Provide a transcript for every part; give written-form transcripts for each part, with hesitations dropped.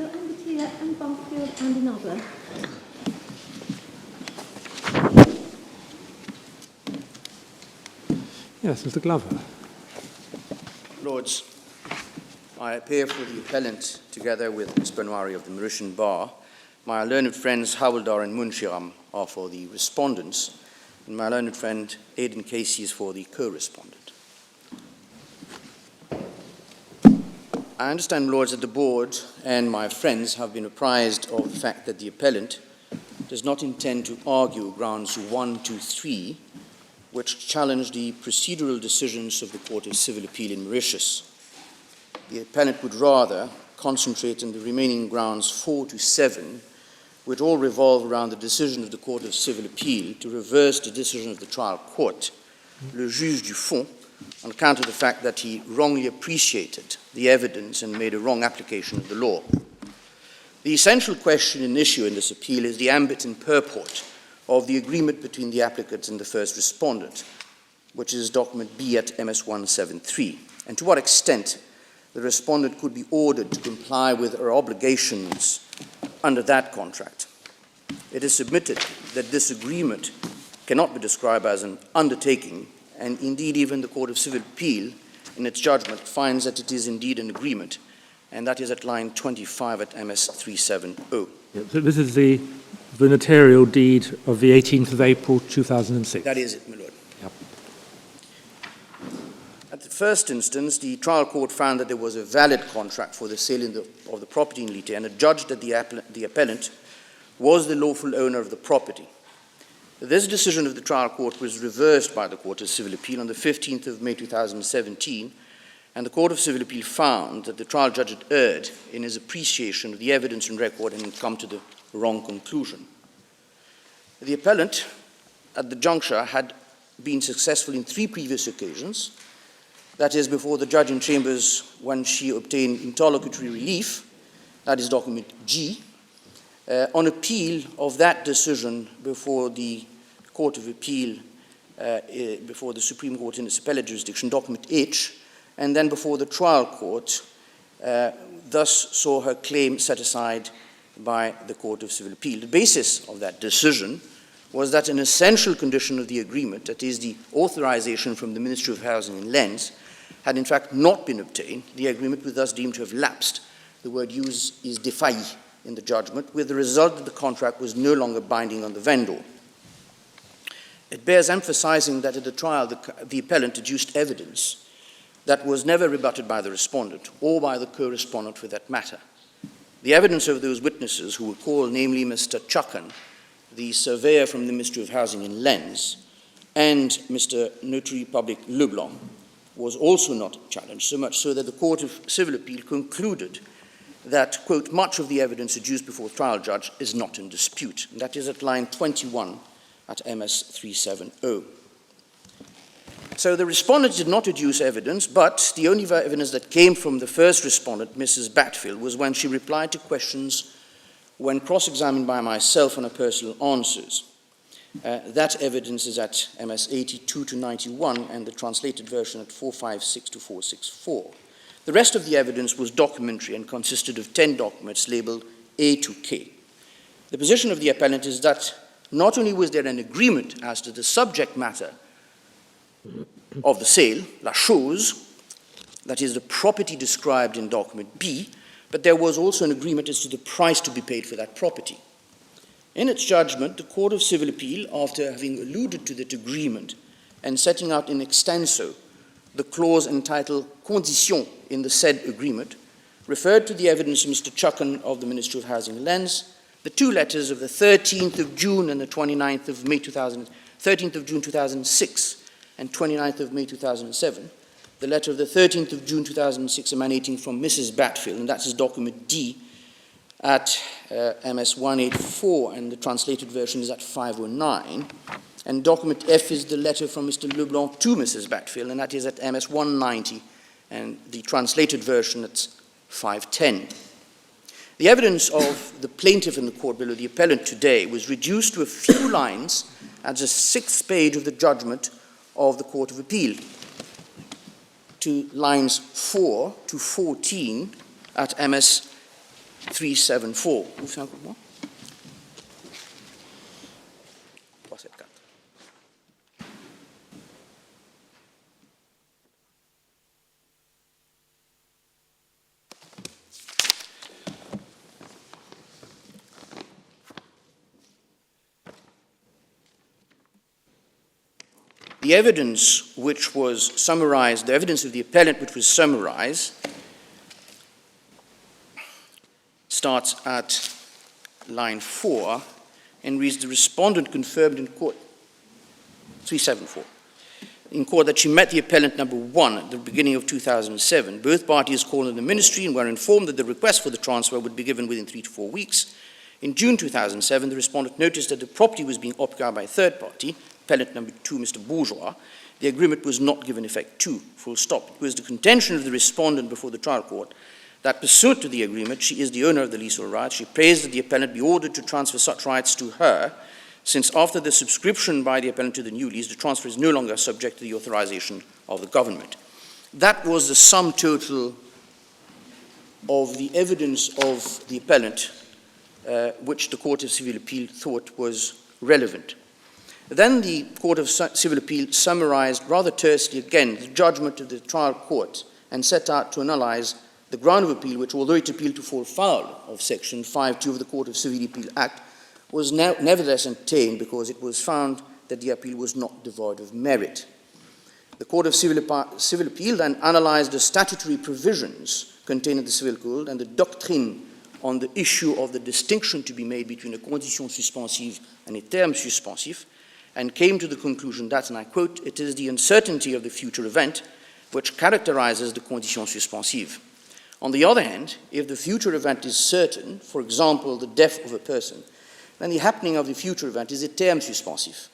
Angteeah, and Bathfield and another. Yes, Mr. Glover. Lords, I appear for the appellant together with Ms. Benoiri of the Mauritian Bar. My learned friends Hawaldar and Munshiram are for the respondents, and my learned friend Aidan Casey is for the co-respondent. I understand, Lords, that the board and my friends have been apprised of the fact that the appellant does not intend to argue grounds 1, 2, 3, which challenge the procedural decisions of the Court of Civil Appeal in Mauritius. The appellant would rather concentrate on the remaining grounds 4 to 7, which all revolve around the decision of the Court of Civil Appeal to reverse the decision of the trial court, le juge du fond, on account of the fact that he wrongly appreciated the evidence and made a wrong application of the law. The essential question in issue in this appeal is the ambit and purport of the agreement between the applicant and the first respondent, which is document B at MS 173, and to what extent the respondent could be ordered to comply with her obligations under that contract. It is submitted that this agreement cannot be described as an undertaking, and indeed even the Court of Civil Appeal, in its judgment, finds that it is indeed an agreement, and that is at line 25 at MS 370. Yeah, so this is the notarial deed of the 18th of April 2006. That is it, my lord. Yep. At the first instance, the trial court found that there was a valid contract for the sale of the property in lite and adjudged that the appellant was the lawful owner of the property. This decision of the trial court was reversed by the Court of Civil Appeal on the 15th of May 2017, and the Court of Civil Appeal found that the trial judge had erred in his appreciation of the evidence and record and had come to the wrong conclusion. The appellant, at the juncture, had been successful in 3 previous occasions, that is, before the judge in chambers when she obtained interlocutory relief, that is document G, on appeal of that decision before the Court of Appeal, before the Supreme Court in its appellate jurisdiction, document H, and then before the trial court, thus saw her claim set aside by the Court of Civil Appeal. The basis of that decision was that an essential condition of the agreement, that is the authorization from the Ministry of Housing and Lands, had in fact not been obtained. The agreement was thus deemed to have lapsed. The word used is défailli in the judgment, with the result that the contract was no longer binding on the vendor. It bears emphasizing that at the trial the appellant adduced evidence that was never rebutted by the respondent or by the co-respondent for that matter. The evidence of those witnesses who were called, namely Mr. Chuckan, the surveyor from the Ministry of Housing and Lands, and Mr. Notary Public Leblanc, was also not challenged, so much so that the Court of Civil Appeal concluded that, quote, much of the evidence adduced before the trial judge is not in dispute. And that is at line 21 at MS 370. So the respondent did not adduce evidence, but the only evidence that came from the first respondent, Mrs. Bathfield, was when she replied to questions when cross-examined by myself on her personal answers. That evidence is at MS 82 to 91 and the translated version at 456 to 464. The rest of the evidence was documentary and consisted of 10 documents labeled A to K. The position of the appellant is that not only was there an agreement as to the subject matter of the sale, la chose, that is the property described in document B, but there was also an agreement as to the price to be paid for that property. In its judgment, the Court of Civil Appeal, after having alluded to that agreement and setting out in extenso the clause entitled condition in the said agreement, referred to the evidence of Mr. Chuckan of the Ministry of Housing and Lands, the 2 letters of the 13th of June and the 29th of May 13th of June 2006 and 29th of May 2007, the letter of the 13th of June 2006 emanating from Mrs. Bathfield, and that's his document D at MS 184, and the translated version is at 509. And document F is the letter from Mr. Leblanc to Mrs. Bathfield, and that is at MS 190, and the translated version at 510. The evidence of the plaintiff in the court below, the appellant today, was reduced to a few lines at the 6th page of the judgment of the Court of Appeal, to lines 4 to 14 at MS 374. Vous faites un coup de moi? 374. The evidence which was summarized, the evidence of the appellant which was summarized, starts at line 4 and reads, the respondent confirmed in court, 374, in court that she met the appellant number 1 at the beginning of 2007. Both parties called on the ministry and were informed that the request for the transfer would be given within 3 to 4 weeks. In June 2007, the respondent noticed that the property was being occupied by a third party, appellant number 2, Mr. Bourgeois. The agreement was not given effect to, full stop. It was the contention of the respondent before the trial court that pursuant to the agreement, she is the owner of the leasehold rights. She prays that the appellant be ordered to transfer such rights to her, since after the subscription by the appellant to the new lease, the transfer is no longer subject to the authorization of the government. That was the sum total of the evidence of the appellant, which the Court of Civil Appeal thought was relevant. Then the Court of Civil Appeal summarized rather tersely again the judgment of the trial court and set out to analyze the ground of appeal, which, although it appealed to fall foul of Section 5.2 of the Court of Civil Appeal Act, was nevertheless obtained because it was found that the appeal was not devoid of merit. The Court of Civil Appeal then analyzed the statutory provisions contained in the Civil Code and the doctrine on the issue of the distinction to be made between a condition suspensive and a terme suspensif, and came to the conclusion that, and I quote, it is the uncertainty of the future event which characterizes the condition suspensive. On the other hand, if the future event is certain, for example, the death of a person, then the happening of the future event is a terme suspensif.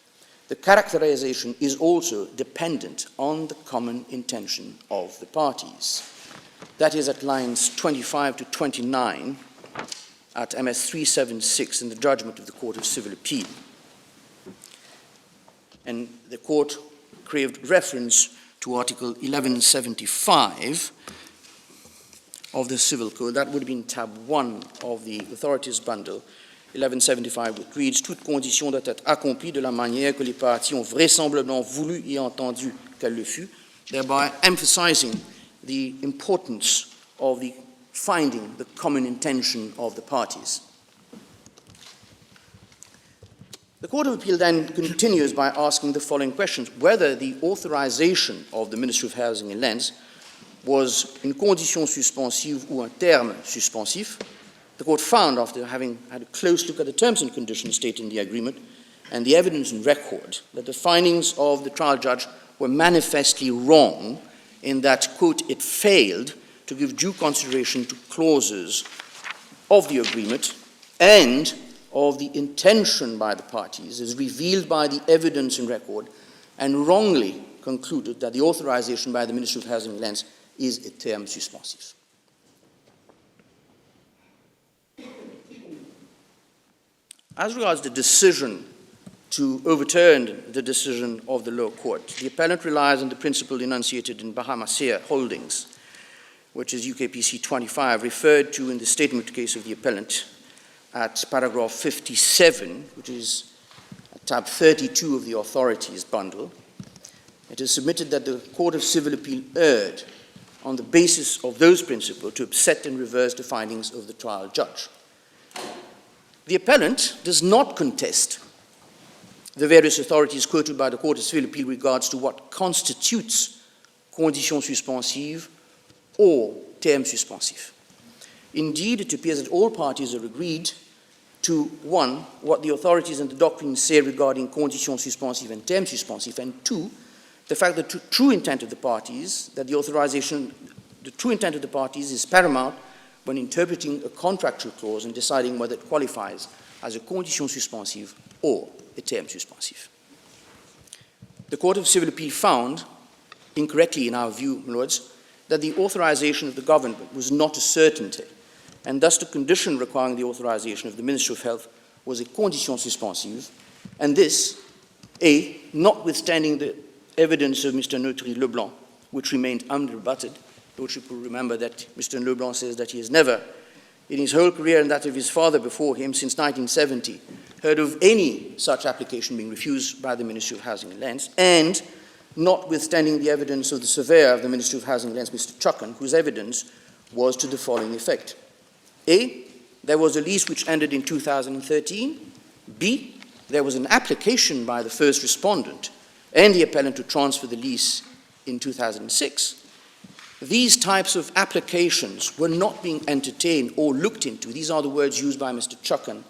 The characterization is also dependent on the common intention of the parties. That is at lines 25 to 29 at MS 376 in the judgment of the Court of Civil Appeal. And the court craved reference to Article 1175 of the Civil Code. That would have been tab 1 of the authorities bundle, 1175, which reads, toute condition doit être accomplie de la manière que les parties ont vraisemblablement voulu et entendu qu'elle le fût, thereby emphasizing the importance of the finding the common intention of the parties. The Court of Appeal then continues by asking the following questions: whether the authorization of the Ministry of Housing and Lands was une condition suspensive ou un terme suspensif. The Court found, after having had a close look at the terms and conditions stated in the agreement and the evidence and record, that the findings of the trial judge were manifestly wrong in that, quote, it failed to give due consideration to clauses of the agreement and of the intention by the parties as revealed by the evidence and record, and wrongly concluded that the authorization by the Ministry of Housing and Lands is a terme suspensif. As regards the decision to overturn the decision of the lower court, the appellant relies on the principle enunciated in Bahamasea Holdings, which is UKPC 25, referred to in the statement case of the appellant at paragraph 57, which is tab 32 of the authorities bundle. It is submitted that the Court of Civil Appeal erred on the basis of those principles to upset and reverse the findings of the trial judge. The appellant does not contest the various authorities quoted by the Court of Civil Appeal regards to what constitutes condition suspensive or terme suspensif. Indeed, it appears that all parties are agreed to, one, what the authorities and the doctrine say regarding condition suspensive and terme suspensif, and two, the fact that the true intent of the parties, that the true intent of the parties is paramount when interpreting a contractual clause and deciding whether it qualifies as a condition suspensive or a terme suspensif. The Court of Civil Appeal found, incorrectly in our view, my lords, that the authorization of the government was not a certainty, and thus the condition requiring the authorization of the Ministry of Health was a condition suspensive, and this, A, notwithstanding the evidence of Mr. Notary Leblanc, which remained unrebutted, which you will remember that Mr. Leblanc says that he has never in his whole career and that of his father before him since 1970, heard of any such application being refused by the Ministry of Housing and Lands, and notwithstanding the evidence of the surveyor of the Ministry of Housing and Lands, Mr. Chucken, whose evidence was to the following effect. A, there was a lease which ended in 2013. B, there was an application by the first respondent and the appellant to transfer the lease in 2006. These types of applications were not being entertained or looked into. These are the words used by Mr. Chucken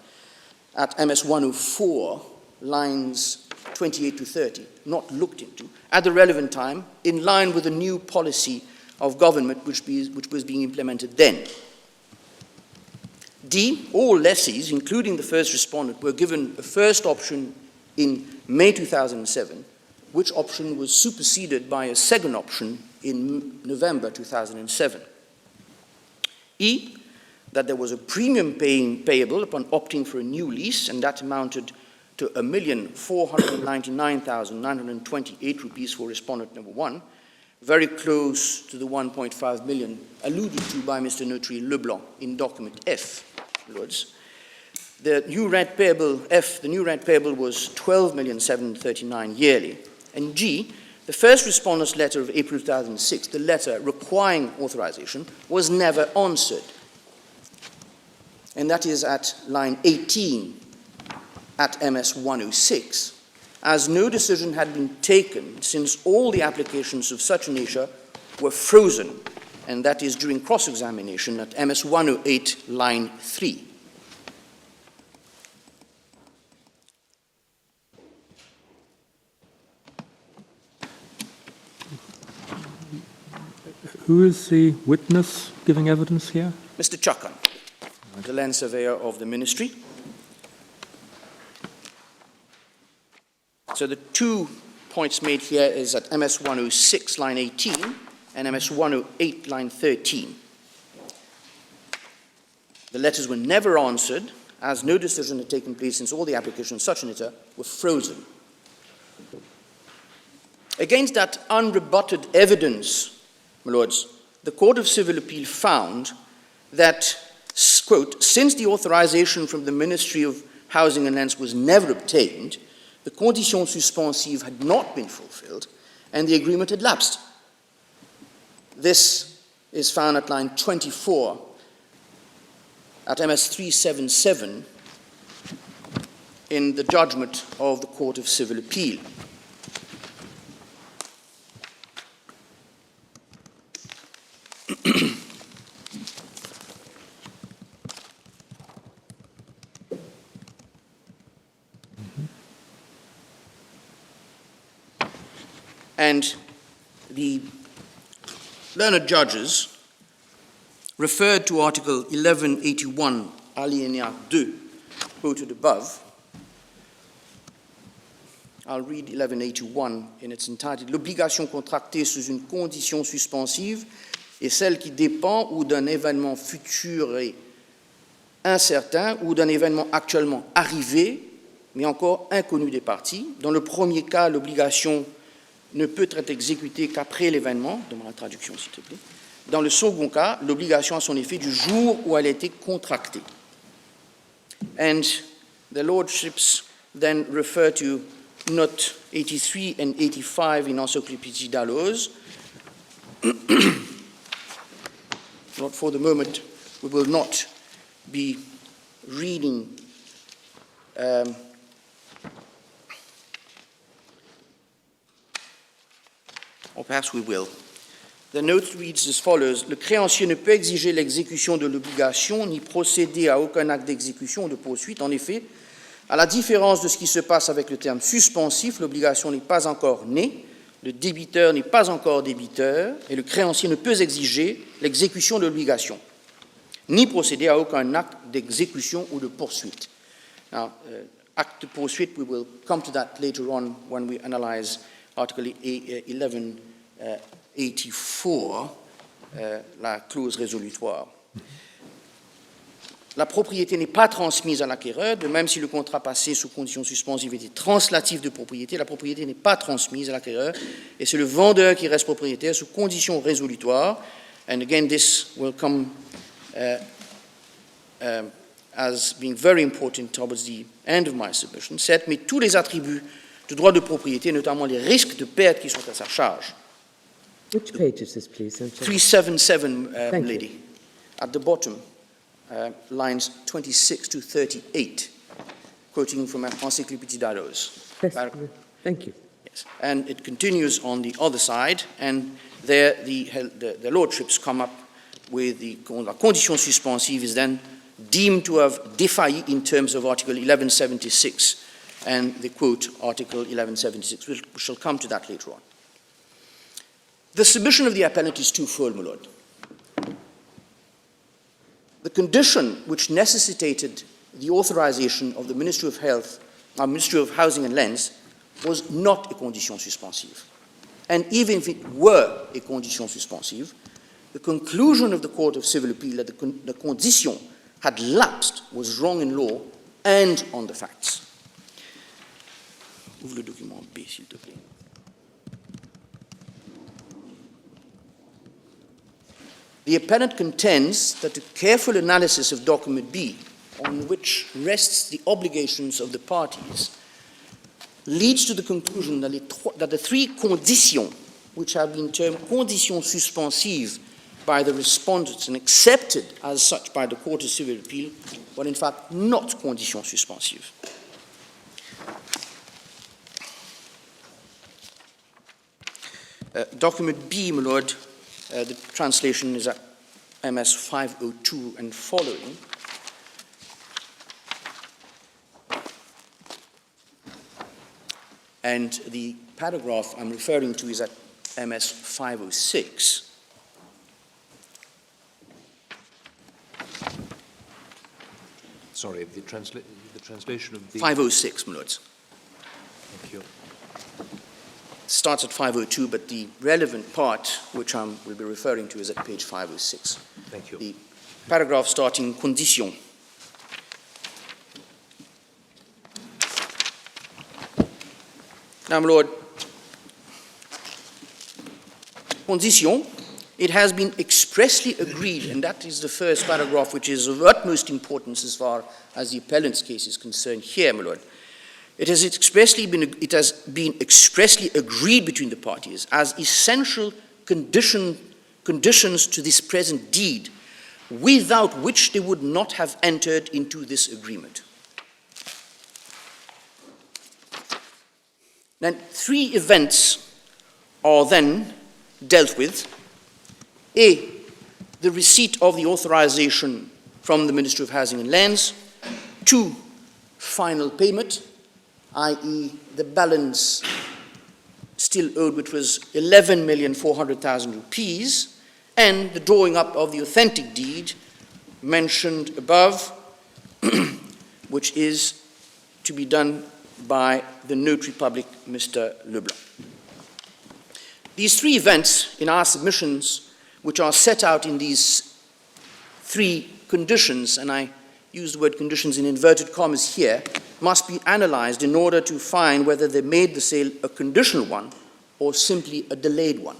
at MS 104, lines 28 to 30, not looked into, at the relevant time, in line with the new policy of government which was being implemented then. D, all lessees, including the first respondent, were given a first option in May 2007, which option was superseded by a second option in November 2007. E, that there was a premium payable upon opting for a new lease, and that amounted to 1,499,928 rupees for respondent number 1, very close to the 1.5 million alluded to by Mr. Notary Leblanc in document F. Lords. The new rent payable, F, the new rent payable was 12,739,000 yearly. And G, the first respondent's letter of April 2006, the letter requiring authorization, was never answered. And that is at line 18 at MS 106, as no decision had been taken since all the applications of such a nature were frozen, and that is during cross-examination at MS 108, line 3. Who is the witness giving evidence here? Mr. Chucken, the land surveyor of the ministry. So the 2 points made here is at MS 106, line 18, and MS 108, line 13. The letters were never answered, as no decision had taken place since all the applications of such a matter were frozen. Against that unrebutted evidence, my lords, the Court of Civil Appeal found that, quote, since the authorization from the Ministry of Housing and Lands was never obtained, the conditions suspensives had not been fulfilled, and the agreement had lapsed. This is found at line 24 at MS 377 in the judgment of the Court of Civil Appeal. And the learned judges referred to Article 1181, alinéa 2, quoted above. I'll read 1181 in its entirety. L'obligation contractée sous une condition suspensive est celle qui dépend ou d'un événement futur et incertain ou d'un événement actuellement arrivé, mais encore inconnu des parties. Dans le premier cas, l'obligation ne peut être exécutée qu'après l'événement, demande la traduction s'il te plaît. Dans le second cas, l'obligation a son effet du jour où elle a été contractée. And the lordships then refer to note 83 and 85 in Encyclopédie Dalloz. Not for the moment, we will not be reading or perhaps we will. The note reads as follows. Le créancier ne peut exiger l'exécution de l'obligation ni procéder à aucun acte d'exécution ou de poursuite. En effet, à la différence de ce qui se passe avec le terme suspensif, l'obligation n'est pas encore née, le débiteur n'est pas encore débiteur et le créancier ne peut exiger l'exécution de l'obligation ni procéder à aucun acte d'exécution ou de poursuite. Now, acte de poursuite, we will come to that later on when we analyze Article 1184, la clause résolutoire. La propriété n'est pas transmise à l'acquéreur, de même si le contrat passé sous condition suspensive était translatif de propriété, la propriété n'est pas transmise à l'acquéreur, et c'est le vendeur qui reste propriétaire sous condition résolutoire. And again, this will come as being very important towards the end of my submission, said, mais tous les attributs de droit de propriété, notamment les risques de perte qui sont à sa charge. Which page is this, please? 377, Thank lady. you. At the bottom, lines 26 to 38, quoting from Encyclopédie d'Allos. Thank you. Yes. And it continues on the other side, and there the lordships come up with the condition suspensive is then deemed to have défailli in terms of Article 1176, and they quote Article 1176. We shall come to that later on. The submission of the appellant is twofold, my lord. The condition which necessitated the authorization of the Ministry of Health, Ministry of Housing and Lands, was not a condition suspensive. And even if it were a condition suspensive, the conclusion of the Court of Civil Appeal that the condition had lapsed was wrong in law and on the facts. Ouvre le document B, s'il te plaît. The appellant contends that a careful analysis of document B, on which rests the obligations of the parties, leads to the conclusion that the three conditions, which have been termed conditions suspensives by the respondents and accepted as such by the Court of Civil Appeal, were in fact not conditions suspensives. Document B, my lord, the translation is at MS 502 and following. And the paragraph I'm referring to is at MS 506. Sorry, the translation of the... 506, my lords. Thank you. Starts at 502, but the relevant part, which I will be referring to, is at page 506. Thank you. The paragraph starting condition. Now, my lord, condition, it has been expressly agreed, and that is the first paragraph which is of utmost importance as far as the appellant's case is concerned here, my lord. It has been expressly agreed between the parties as essential conditions to this present deed, without which they would not have entered into this agreement. Then three events are then dealt with. A, the receipt of the authorization from the Ministry of Housing and Lands. 2, final payment, i.e. the balance still owed, which was 11,400,000 rupees, and the drawing up of the authentic deed mentioned above, which is to be done by the Notary Public, Mr. Leblanc. These three events in our submissions, which are set out in these three conditions, and I use the word conditions in inverted commas here, must be analyzed in order to find whether they made the sale a conditional one or simply a delayed one.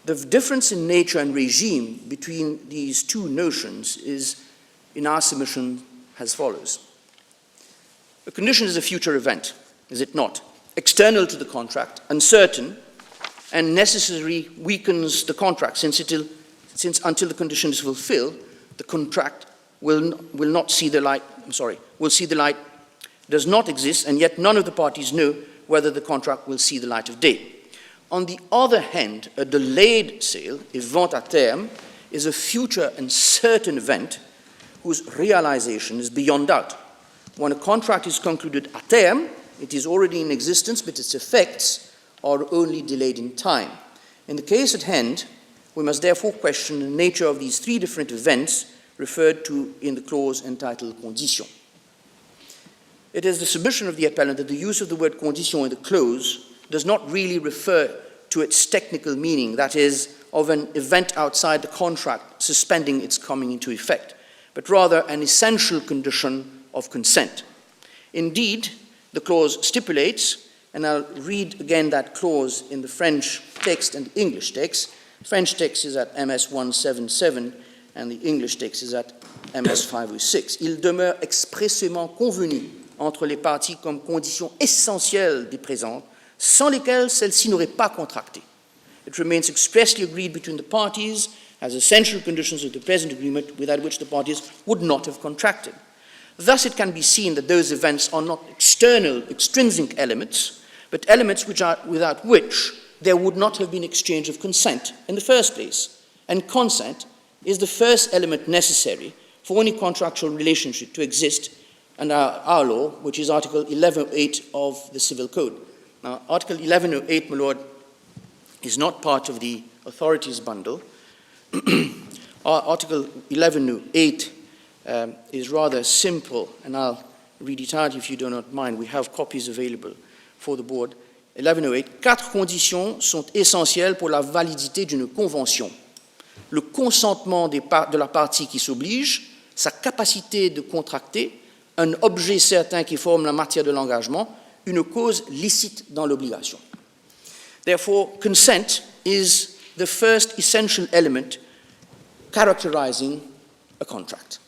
The difference in nature and regime between these two notions is, in our submission, as follows. A condition is a future event, is it not? External to the contract, uncertain, and necessarily weakens the contract, since until the condition is fulfilled, the contract will see the light, does not exist, and yet none of the parties know whether the contract will see the light of day. On the other hand, a delayed sale, a vente à terme, is a future and certain event whose realization is beyond doubt. When a contract is concluded à terme, it is already in existence, but its effects are only delayed in time. In the case at hand, we must therefore question the nature of these three different events referred to in the clause entitled condition. It is the submission of the appellant that the use of the word condition in the clause does not really refer to its technical meaning, that is, of an event outside the contract suspending its coming into effect, but rather an essential condition of consent. Indeed, the clause stipulates, and I'll read again that clause in the French text and the English text. The French text is at MS 177, and the English text is at MS 506. Il demeure expressément convenu entre les parties comme conditions essentielles des présentes, sans lesquelles celles-ci n'auraient pas contracté. It remains expressly agreed between the parties as essential conditions of the present agreement without which the parties would not have contracted. Thus, it can be seen that those events are not external, extrinsic elements, but elements without which there would not have been exchange of consent in the first place. And consent is the first element necessary for any contractual relationship to exist under our law, which is Article 1108 of the Civil Code. Now, Article 1108, my Lord, is not part of the authorities bundle. Article 1108 is rather simple, and I'll read it out if you do not mind. We have copies available for the board. 1108, 4 conditions sont essentielles pour la validité d'une convention. Le consentement de la partie qui s'oblige, sa capacité de contracter, un objet certain qui forme la matière de l'engagement, une cause licite dans l'obligation. Therefore, consent is the first essential element characterizing a contract.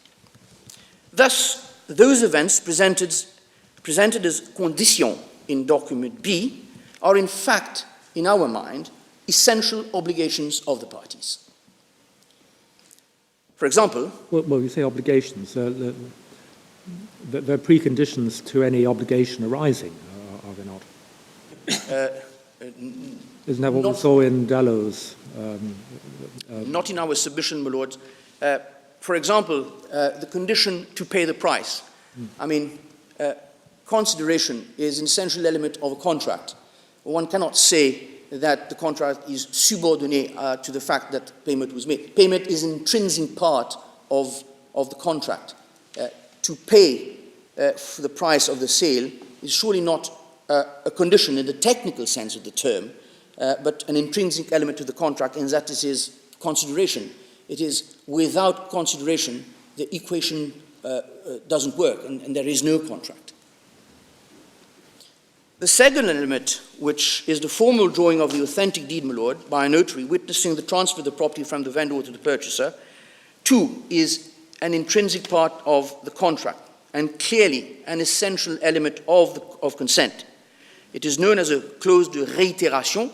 Thus, those events presented as conditions in document B are in fact, in our mind, essential obligations of the parties. For example, Well, you say obligations. They're preconditions to any obligation arising, are they not? Isn't that what we saw in Dalloz? Not in our submission, my lord. For example, the condition to pay the price. I mean, consideration is an essential element of a contract. One cannot say that the contract is subordinate to the fact that payment was made. Payment is an intrinsic part of the contract. To pay for the price of the sale is surely not a condition in the technical sense of the term, but an intrinsic element to the contract, and that is consideration. It is without consideration, the equation doesn't work, and there is no contract. The second element, which is the formal drawing of the authentic deed, my lord, by a notary witnessing the transfer of the property from the vendor to the purchaser, too, is an intrinsic part of the contract, and clearly an essential element of consent. It is known as a clause de réitération.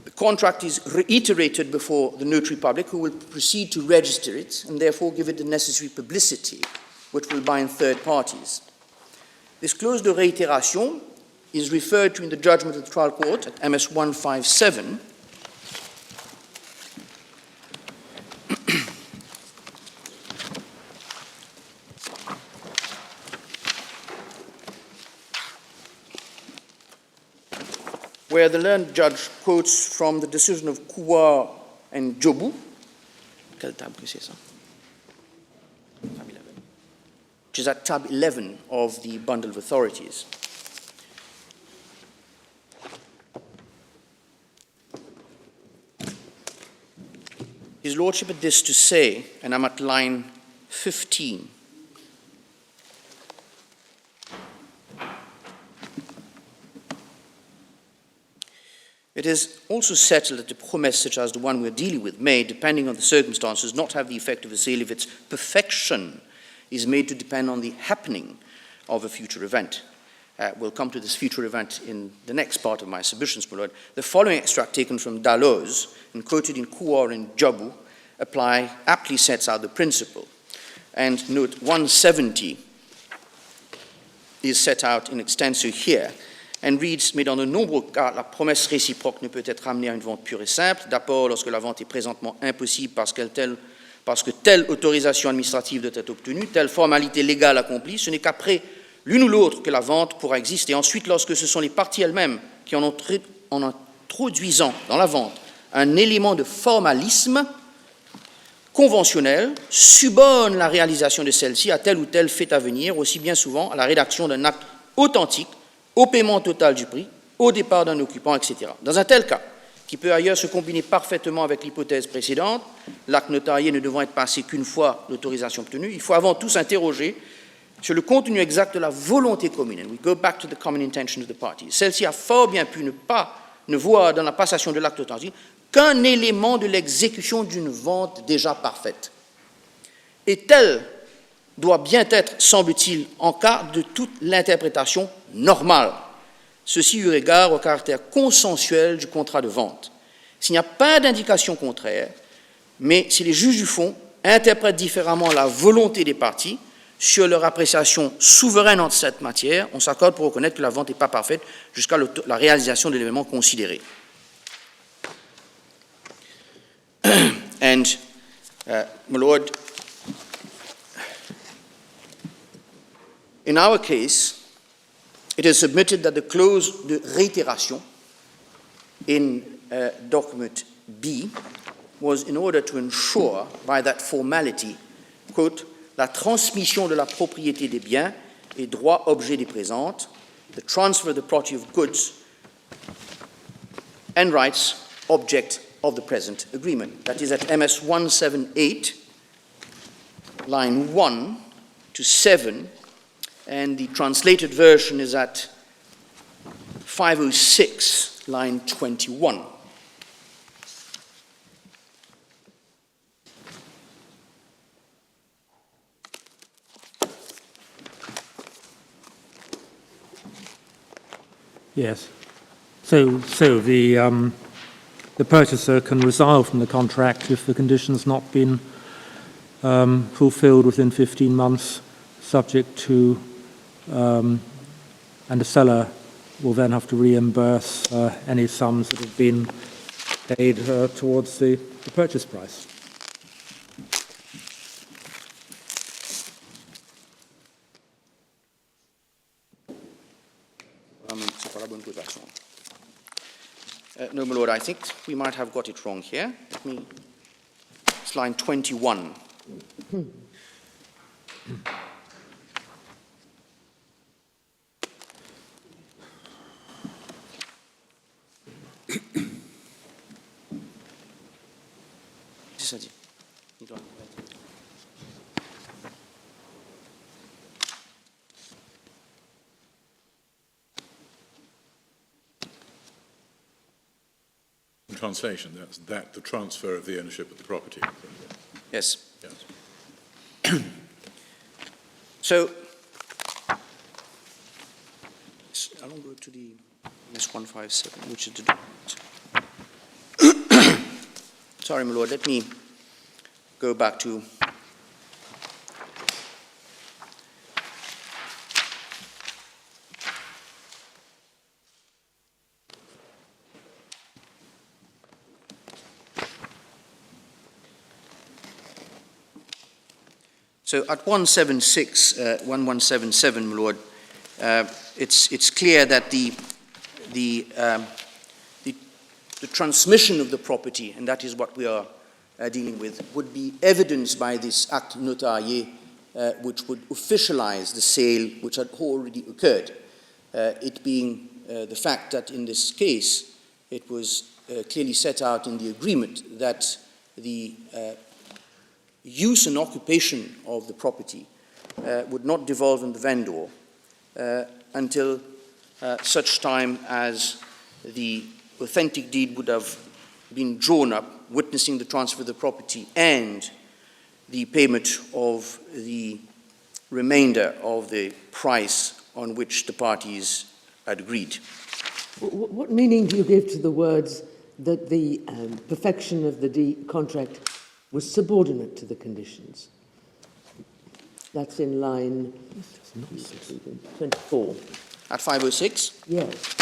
The contract is reiterated before the notary public, who will proceed to register it and therefore give it the necessary publicity, which will bind third parties. This clause de réitération is referred to in the judgment of the trial court at MS 157. Where the learned judge quotes from the decision of Kouar and Jobu. Quelle table c'est ça? Tab 11. Which is at tab 11 of the bundle of authorities. His Lordship had this to say, and I'm at line 15. It is also settled that a promise such as the one we're dealing with may, depending on the circumstances, not have the effect of a sale if its perfection is made to depend on the happening of a future event. We'll come to this future event in the next part of my submissions, my lord. The following extract taken from Dalloz and quoted in Kouar and Jobu aptly sets out the principle. And note 170 is set out in extenso here, and reads, mais dans de nombreux cas, la promesse réciproque ne peut être ramenée à une vente pure et simple. D'abord, lorsque la vente est présentement impossible parce que telle autorisation administrative doit être obtenue, telle formalité légale accomplie, ce n'est qu'après l'une ou l'autre que la vente pourra exister. Ensuite, lorsque ce sont les parties elles-mêmes qui en introduisant dans la vente un élément de formalisme conventionnel, subornent la réalisation de celle-ci à tel ou tel fait à venir, aussi bien souvent à la rédaction d'un acte authentique, au paiement total du prix, au départ d'un occupant, etc. Dans un tel cas, qui peut ailleurs se combiner parfaitement avec l'hypothèse précédente, l'acte notarié ne devant être passé qu'une fois l'autorisation obtenue, il faut avant tout s'interroger sur le contenu exact de la volonté commune. And we go back to the common intention of the parties. Celle-ci a fort bien pu ne voir dans la passation de l'acte authentique qu'un élément de l'exécution d'une vente déjà parfaite. Et tel doit bien être, semble-t-il, en cas de toute l'interprétation normale. Ceci eu égard au caractère consensuel du contrat de vente. S'il n'y a pas d'indication contraire, mais si les juges du fond interprètent différemment la volonté des parties sur leur appréciation souveraine en cette matière, on s'accorde pour reconnaître que la vente n'est pas parfaite jusqu'à la réalisation de l'élément considéré. And, my lord, in our case, it is submitted that the clause de réitération in document B was in order to ensure by that formality, quote, la transmission de la propriété des biens et droits objets des présentes, the transfer of the property of goods and rights object of the present agreement. That is at MS 178, line 1 to 7, and the translated version is at 506, line 21. Yes. So the purchaser can resile from the contract if the condition's not been fulfilled within 15 months, subject to, and the seller will then have to reimburse any sums that have been paid towards the purchase price. No, my lord, I think we might have got it wrong here. It's line 21. Translation, that's the transfer of the ownership of the property. Yes. Yes. So, I don't go to the MS157, which is the document. Sorry, my lord, let me go back to So at 176, 1177, my lord, it's clear that the transmission of the property, and that is what we are dealing with, would be evidenced by this acte notarié, which would officialize the sale which had already occurred. It being the fact that in this case, it was clearly set out in the agreement that the use and occupation of the property would not devolve on the vendor until such time as the authentic deed would have been drawn up, witnessing the transfer of the property and the payment of the remainder of the price on which the parties had agreed. What meaning do you give to the words that the perfection of the contract was subordinate to the conditions? That's in line 24. At 506? Yes.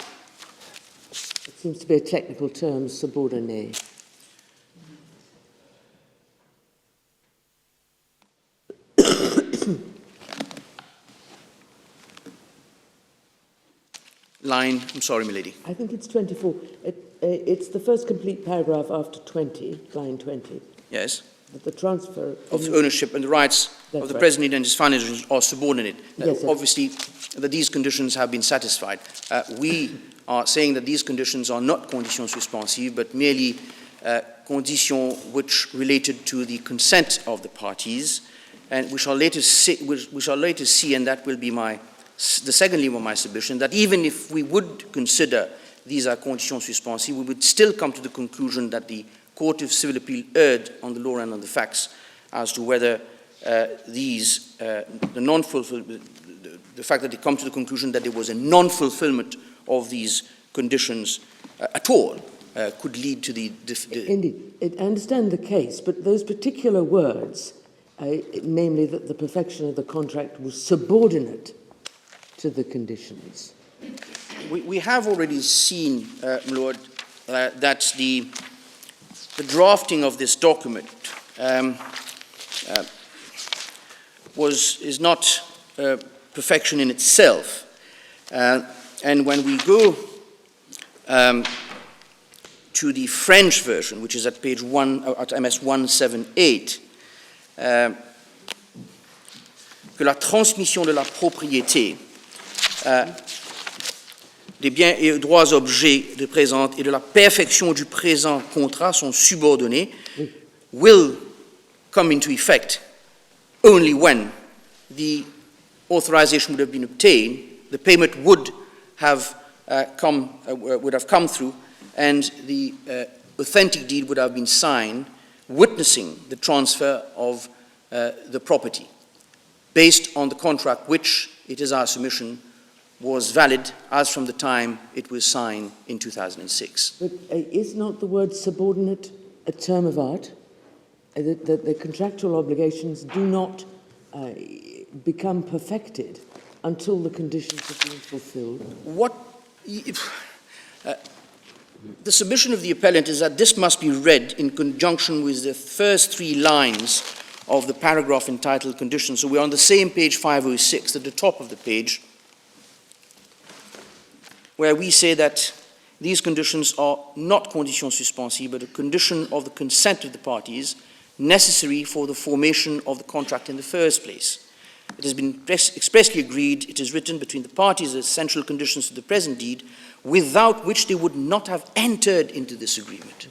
It seems to be a technical term, subordinate. Line, I'm sorry, my lady. I think it's 24. It's the first complete paragraph after 20, line 20. Yes. That the transfer Of the ownership and the rights of the right. President and his finance are subordinate. Yes, obviously, that these conditions have been satisfied. We are saying that these conditions are not conditions suspensives, but merely conditions which related to the consent of the parties, and we shall later see, and that will be the second level of my submission, that even if we would consider these are conditions suspensives, we would still come to the conclusion that the Court of Civil Appeal erred on the law and on the facts as to whether the fact that they come to the conclusion that there was a non-fulfillment of these conditions at all could lead to the... Indeed, I understand the case, but those particular words, namely that the perfection of the contract was subordinate to the conditions. We have already seen, my Lord, that the drafting of this document is not perfection in itself. And when we go to the French version, which is at page 1, at MS 178, que la transmission de la propriété des biens et droits objets de présente et de la perfection du présent contrat sont subordonnés will come into effect only when the authorization would have been obtained, the payment would have come through, and the authentic deed would have been signed, witnessing the transfer of the property, based on the contract which, it is our submission, was valid as from the time it was signed in 2006. But is not the word subordinate a term of art? That the contractual obligations do not become perfected until the conditions have been fulfilled? The submission of the appellant is that this must be read in conjunction with the first 3 lines of the paragraph entitled Conditions. So we're on the same page 506, at the top of the page, where we say that these conditions are not conditions suspensives, but a condition of the consent of the parties necessary for the formation of the contract in the first place. It has been expressly agreed, it is written between the parties as essential conditions to the present deed, without which they would not have entered into this agreement.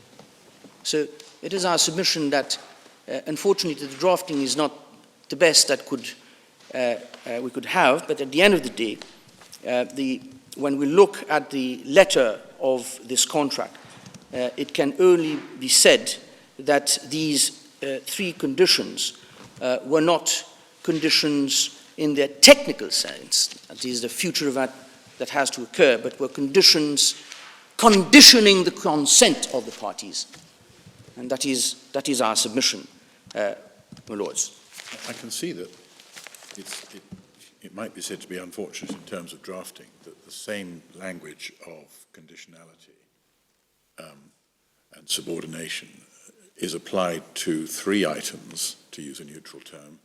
So it is our submission that, unfortunately, the drafting is not the best that we could have, but at the end of the day, when we look at the letter of this contract, it can only be said that these 3 conditions were not conditions in their technical sense, that is the future event that has to occur, but were conditions conditioning the consent of the parties. And that is our submission, my lords. I can see that it might be said to be unfortunate in terms of drafting that the same language of conditionality and subordination is applied to 3 items, to use a neutral term,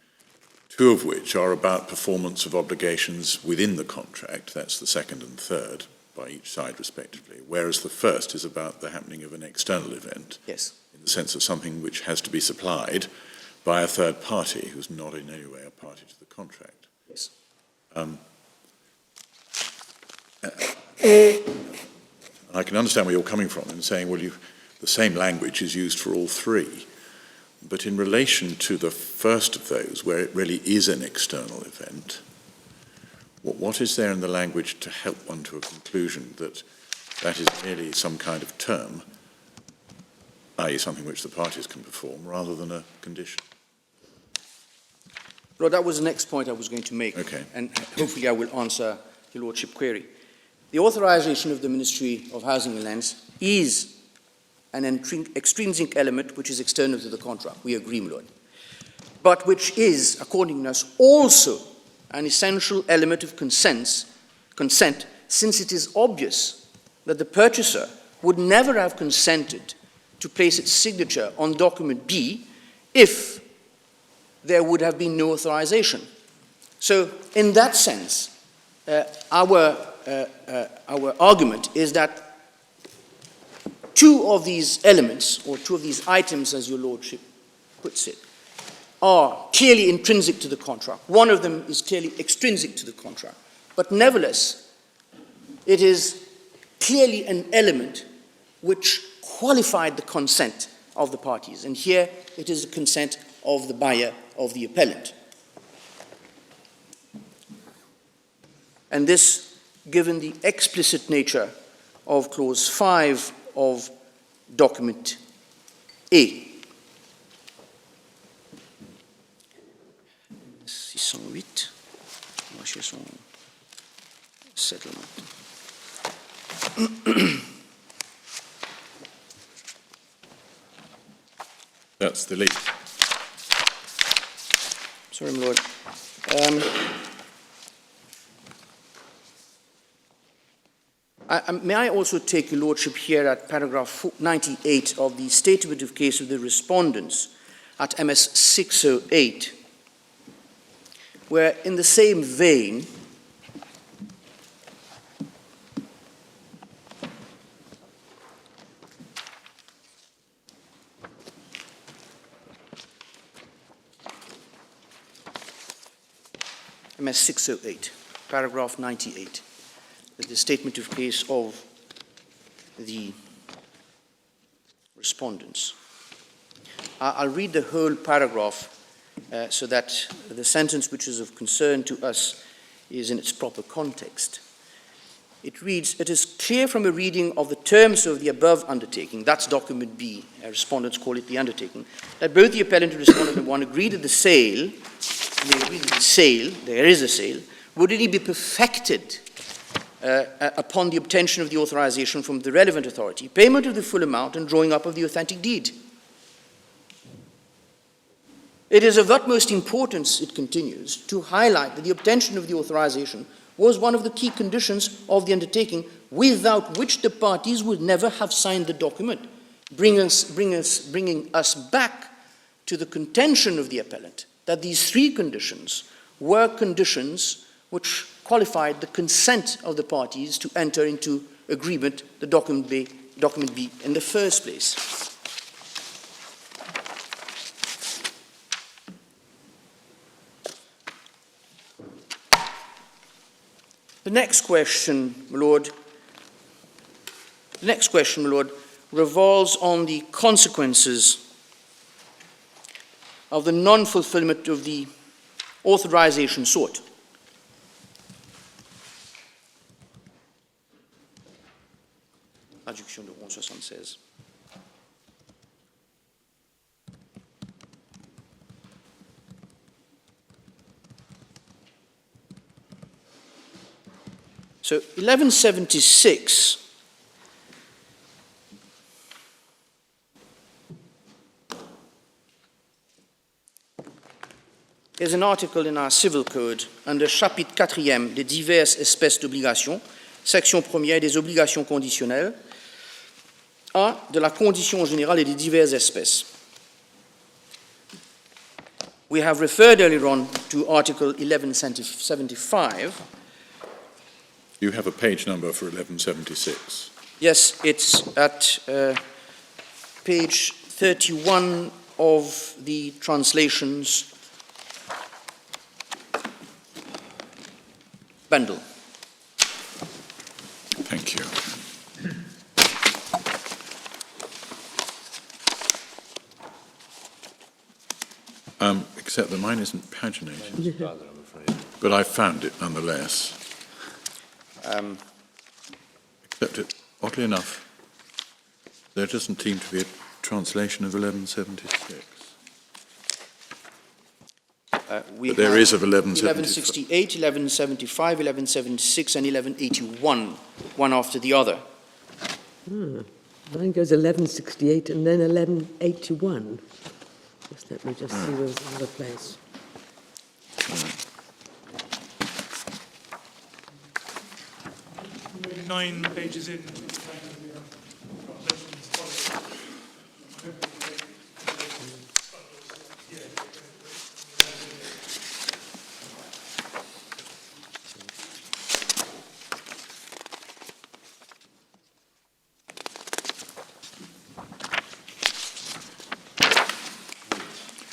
2 of which are about performance of obligations within the contract, that's the second and third, by each side respectively, whereas the first is about the happening of an external event. Yes. In the sense of something which has to be supplied by a third party who's not in any way a party to the contract. Yes. I can understand where you're coming from in saying, well, the same language is used for all 3. But in relation to the first of those, where it really is an external event, what is there in the language to help one to a conclusion that that is merely some kind of term, i.e. something which the parties can perform, rather than a condition? Lord, that was the next point I was going to make, okay. And hopefully I will answer your Lordship query. The authorization of the Ministry of Housing and Lands is an extrinsic element which is external to the contract. We agree, my Lord. But which is, according to us, also an essential element of consent, since it is obvious that the purchaser would never have consented to place its signature on document B if there would have been no authorization. So, in that sense, our argument is that 2 of these elements, or 2 of these items, as your Lordship puts it, are clearly intrinsic to the contract. One of them is clearly extrinsic to the contract. But nevertheless, it is clearly an element which qualified the consent of the parties. And here it is the consent of the buyer, of the appellant. And this, given the explicit nature of Clause 5 of document A. 608. On va chercher son settlement. That's the lead. Sorry, my lord. May I also take your lordship here at paragraph 98 of the statement of case of the respondents at MS 608, where in the same vein, MS 608, paragraph 98, the statement of case of the respondents. I'll read the whole paragraph so that the sentence which is of concern to us is in its proper context. It reads, "It is clear from a reading of the terms of the above undertaking," that's document B, respondents call it the undertaking, "that both the appellant and respondent number one agreed that the sale, there is a sale, would really be perfected upon the obtention of the authorization from the relevant authority, payment of the full amount and drawing up of the authentic deed. It is of utmost importance," it continues, "to highlight that the obtention of the authorization was one of the key conditions of the undertaking, without which the parties would never have signed the document," bringing us back to the contention of the appellant that these three conditions were conditions which qualified the consent of the parties to enter into agreement, the document B, in the first place. The next question, my Lord, revolves on the consequences of the non-fulfillment of the authorization sought. Adduction de 176. So 1176 is an article in our civil code under chapitre 4e des diverses espèces d'obligations, section première des obligations conditionnelles, A, de la condition générale et des diverses espèces. We have referred earlier on to article 1175. You have a page number for 1176. Yes, it's at page 31 of the translations bundle. Thank you. Except that mine isn't paginated. But I found it nonetheless. Except it, oddly enough, there doesn't seem to be a translation of 1176. But there is of 1175. 1168, 1175, 1176, and 1181, one after the other. Mine goes 1168 and then 1181. Let me just see where's the other place. Maybe 9 pages in.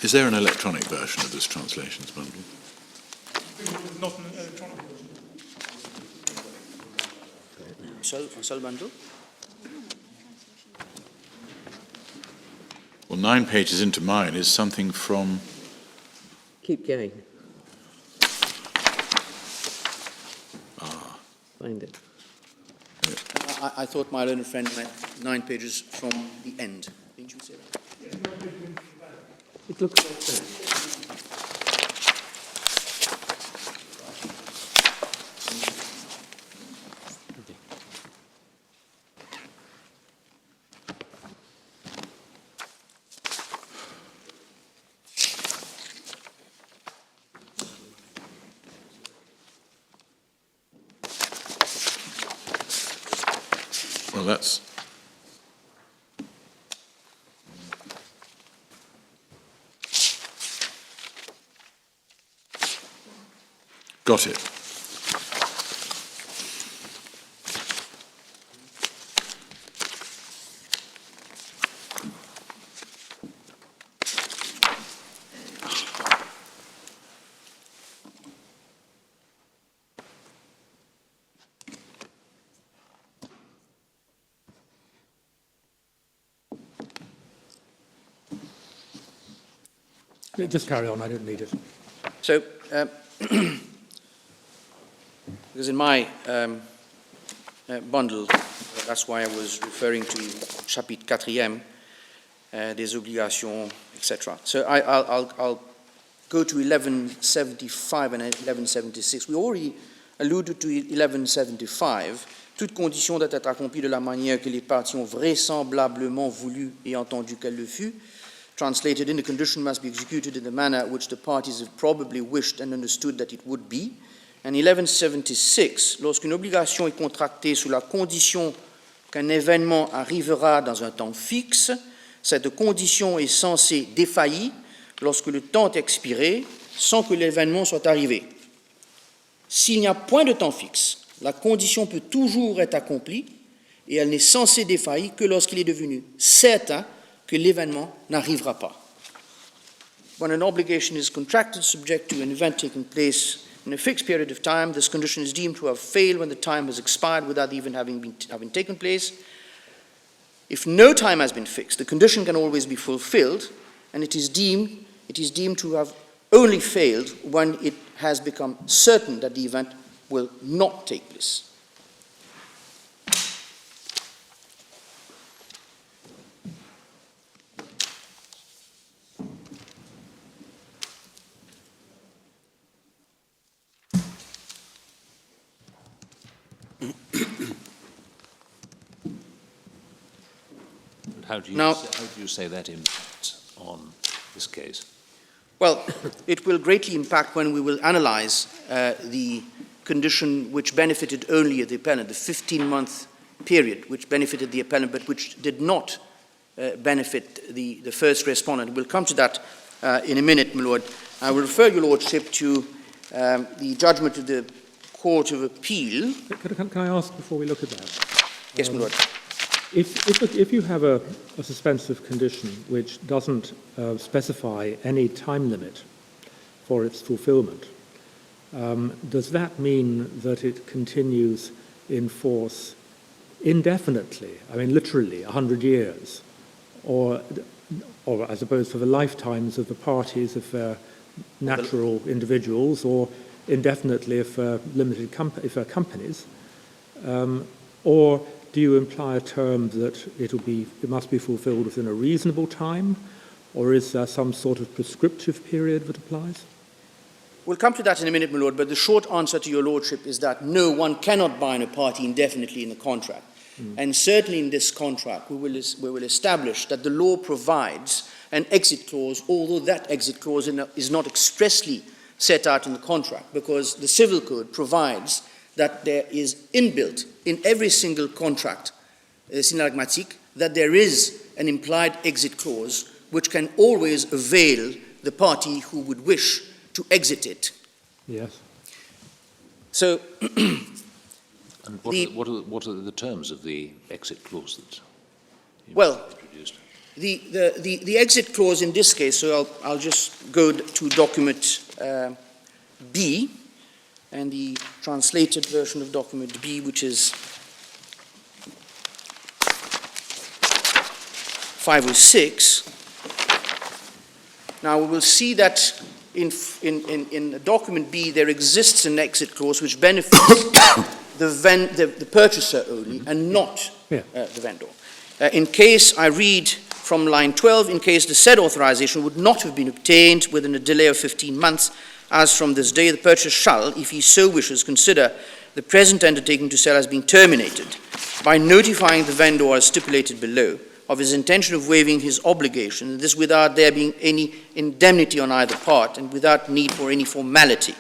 Is there an electronic version of this translations bundle? Not an electronic version. Un seul bundle? Well, 9 pages into mine is something from... Keep going. Find it. I thought my learned friend meant 9 pages from the end. Didn't you say that? It looks like that. Well, that's... Got it. Just carry on, I don't need it. So, because in my bundle, that's why I was referring to chapitre 4e, des obligations, etc. So I'll go to 1175 and 1176. We already alluded to 1175. Toute condition doit être accomplie de la manière que les parties ont vraisemblablement voulu et entendu qu'elle le fût. Translated in, the condition must be executed in the manner which the parties have probably wished and understood that it would be. And 1176, lorsqu'une obligation est contractée sous la condition qu'un événement arrivera dans un temps fixe, cette condition est censée défaillir lorsque le temps est expiré sans que l'événement soit arrivé. S'il n'y a point de temps fixe, la condition peut toujours être accomplie et elle n'est censée défaillir que lorsqu'il est devenu certain que l'événement n'arrivera pas. When an obligation is contracted subject to an event taking place in a fixed period of time, this condition is deemed to have failed when the time has expired without even having taken place. If no time has been fixed, the condition can always be fulfilled, and it is deemed to have only failed when it has become certain that the event will not take place. How do you say that impacts on this case? Well, it will greatly impact when we will analyze the condition which benefited only the appellant, the 15-month period which benefited the appellant but which did not benefit the first respondent. We'll come to that in a minute, my Lord. I will refer your Lordship to the judgment of the Court of Appeal. Can I ask before we look at that? Yes, my Lord. If you have a suspensive condition which doesn't specify any time limit for its fulfillment, does that mean that it continues in force indefinitely? I mean, literally 100 years, or I suppose for the lifetimes of the parties if they're natural individuals, or indefinitely if they're if they're companies, or do you imply a term that it must be fulfilled within a reasonable time, or is there some sort of prescriptive period that applies? We'll come to that in a minute, my Lord, but the short answer to your Lordship is that no, one cannot bind a party indefinitely in a contract. And certainly in this contract, we will establish that the law provides an exit clause, although that exit clause is not expressly set out in the contract, because the Civil Code provides that there is inbuilt in every single contract synalagmatique that there is an implied exit clause which can always avail the party who would wish to exit it. Yes. So, and what are the terms of the exit clause that well, introduced? The exit clause in this case, so I'll just go to document B, and the translated version of document B, which is 506. Now we will see that in document B there exists an exit clause which benefits the purchaser only and not the vendor. In case, I read from line 12, in case the said authorization would not have been obtained within a delay of 15 months, as from this day, the purchaser shall, if he so wishes, consider the present undertaking to sell as being terminated by notifying the vendor as stipulated below of his intention of waiving his obligation, and this without there being any indemnity on either part and without need for any formality.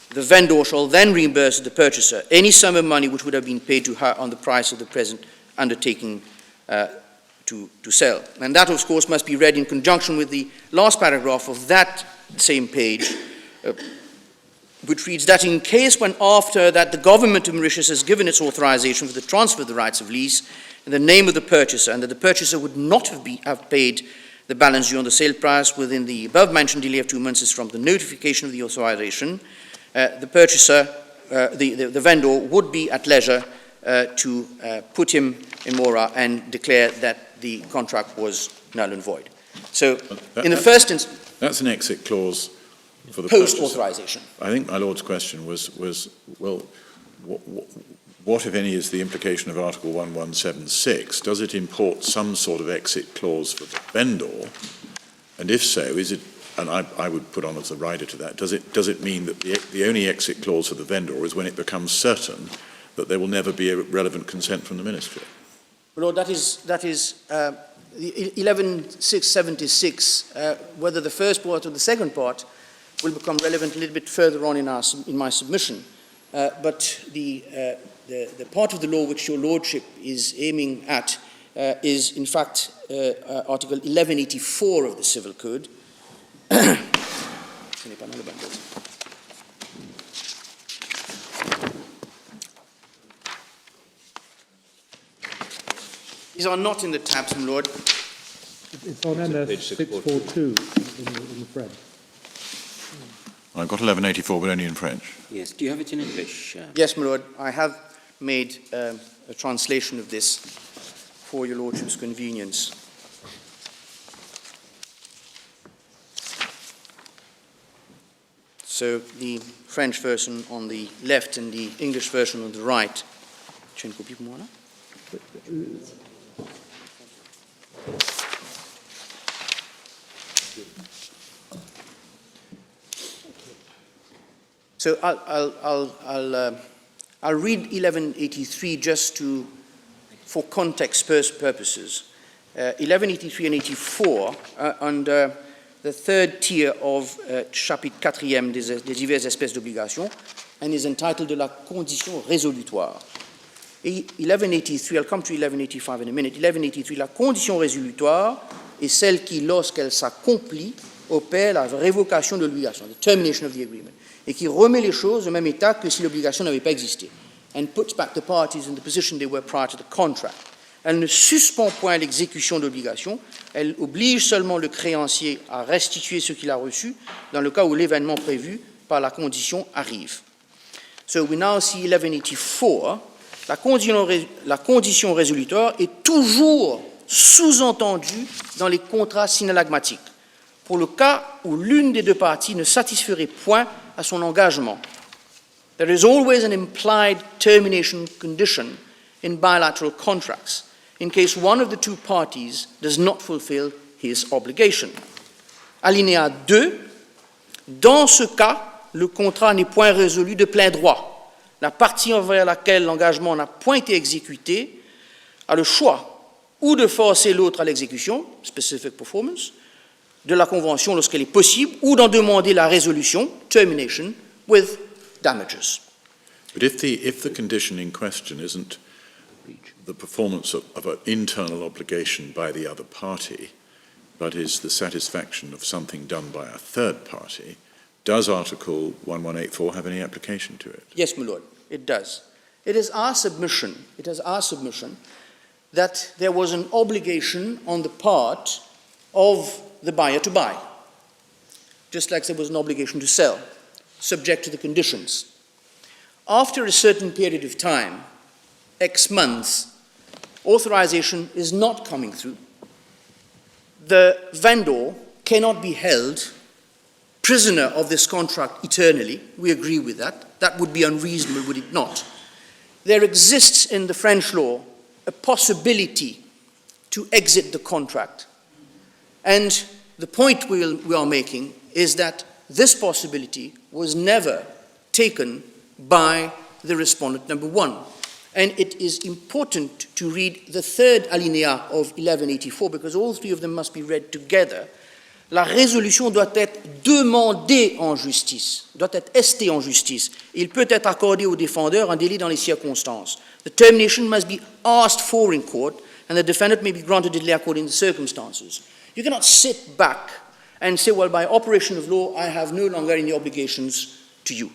The vendor shall then reimburse the purchaser any sum of money which would have been paid to her on the price of the present undertaking to sell. And that, of course, must be read in conjunction with the last paragraph of that same page, which reads that in case when after that the government of Mauritius has given its authorization for the transfer of the rights of lease in the name of the purchaser, and that the purchaser would not have paid the balance due on the sale price within the above-mentioned delay of 2 months is from the notification of the authorization, the purchaser, the vendor would be at leisure to put him in mora and declare that the contract was null and void. So, in the first instance... That's an exit clause for the post-authorization. I think my Lord's question was well, what, if any, is the implication of Article 1176? Does it import some sort of exit clause for the vendor? And if so, is it, and I would put on as a rider to that, does it mean that the only exit clause for the vendor is when it becomes certain that there will never be a relevant consent from the Ministry? Lord, that is the 11676, whether the first part or the second part will become relevant a little bit further on in my submission. But the part of the law which your Lordship is aiming at is, in fact, Article 1184 of the Civil Code. These are not in the tabs, my Lord. It's on MS 642 in the French. I've got 1184, but only in French. Yes. Do you have it in English? Yes, my Lord. I have made a translation of this for your Lordship's convenience. So the French version on the left and the English version on the right. Tu as une copie pour moi là? So I'll read 1183 just for context purposes. 1183 and 84 under the third tier of chapitre 4e des diverses espèces d'obligations, and is entitled de la condition résolutoire. Et 1183, I'll come to 1185 in a minute. 1183, la condition résolutoire est celle qui, lorsqu'elle s'accomplit, opère la révocation de l'obligation, the termination of the agreement, et qui remet les choses au même état que si l'obligation n'avait pas existé, and puts back the parties in the position they were prior to the contract. Elle ne suspend point l'exécution de l'obligation, elle oblige seulement le créancier à restituer ce qu'il a reçu dans le cas où l'événement prévu par la condition arrive. So we now see 1184. La condition résolutoire est toujours sous-entendue dans les contrats synallagmatiques, pour le cas où l'une des deux parties ne satisferait point à son engagement. There is always an implied termination condition in bilateral contracts, in case one of the two parties does not fulfill his obligation. Alinéa 2. Dans ce cas, le contrat n'est point résolu de plein droit. La partie envers laquelle l'engagement n'a point été exécuté a le choix ou de forcer l'autre à l'exécution, specific performance, de la convention lorsqu'elle est possible, ou d'en demander la résolution, termination, with damages. But if the condition in question isn't the performance of an internal obligation by the other party, but is the satisfaction of something done by a third party, does Article 1184 have any application to it? Yes, my Lord, it does. It is our submission that there was an obligation on the part of the buyer to buy, just like there was an obligation to sell, subject to the conditions. After a certain period of time, X months, authorization is not coming through. The vendor cannot be held prisoner of this contract eternally. We agree with that. That would be unreasonable, would it not? There exists in the French law a possibility to exit the contract. And the point we are making is that this possibility was never taken by the respondent number one. And it is important to read the third alinéa of 1184, because all three of them must be read together, La résolution doit être demandée en justice, doit être estée en justice. Il peut être accordé au défendeur un délai dans les circonstances. The termination must be asked for in court, and the defendant may be granted delay according to the circumstances. You cannot sit back and say, well, by operation of law, I have no longer any obligations to you.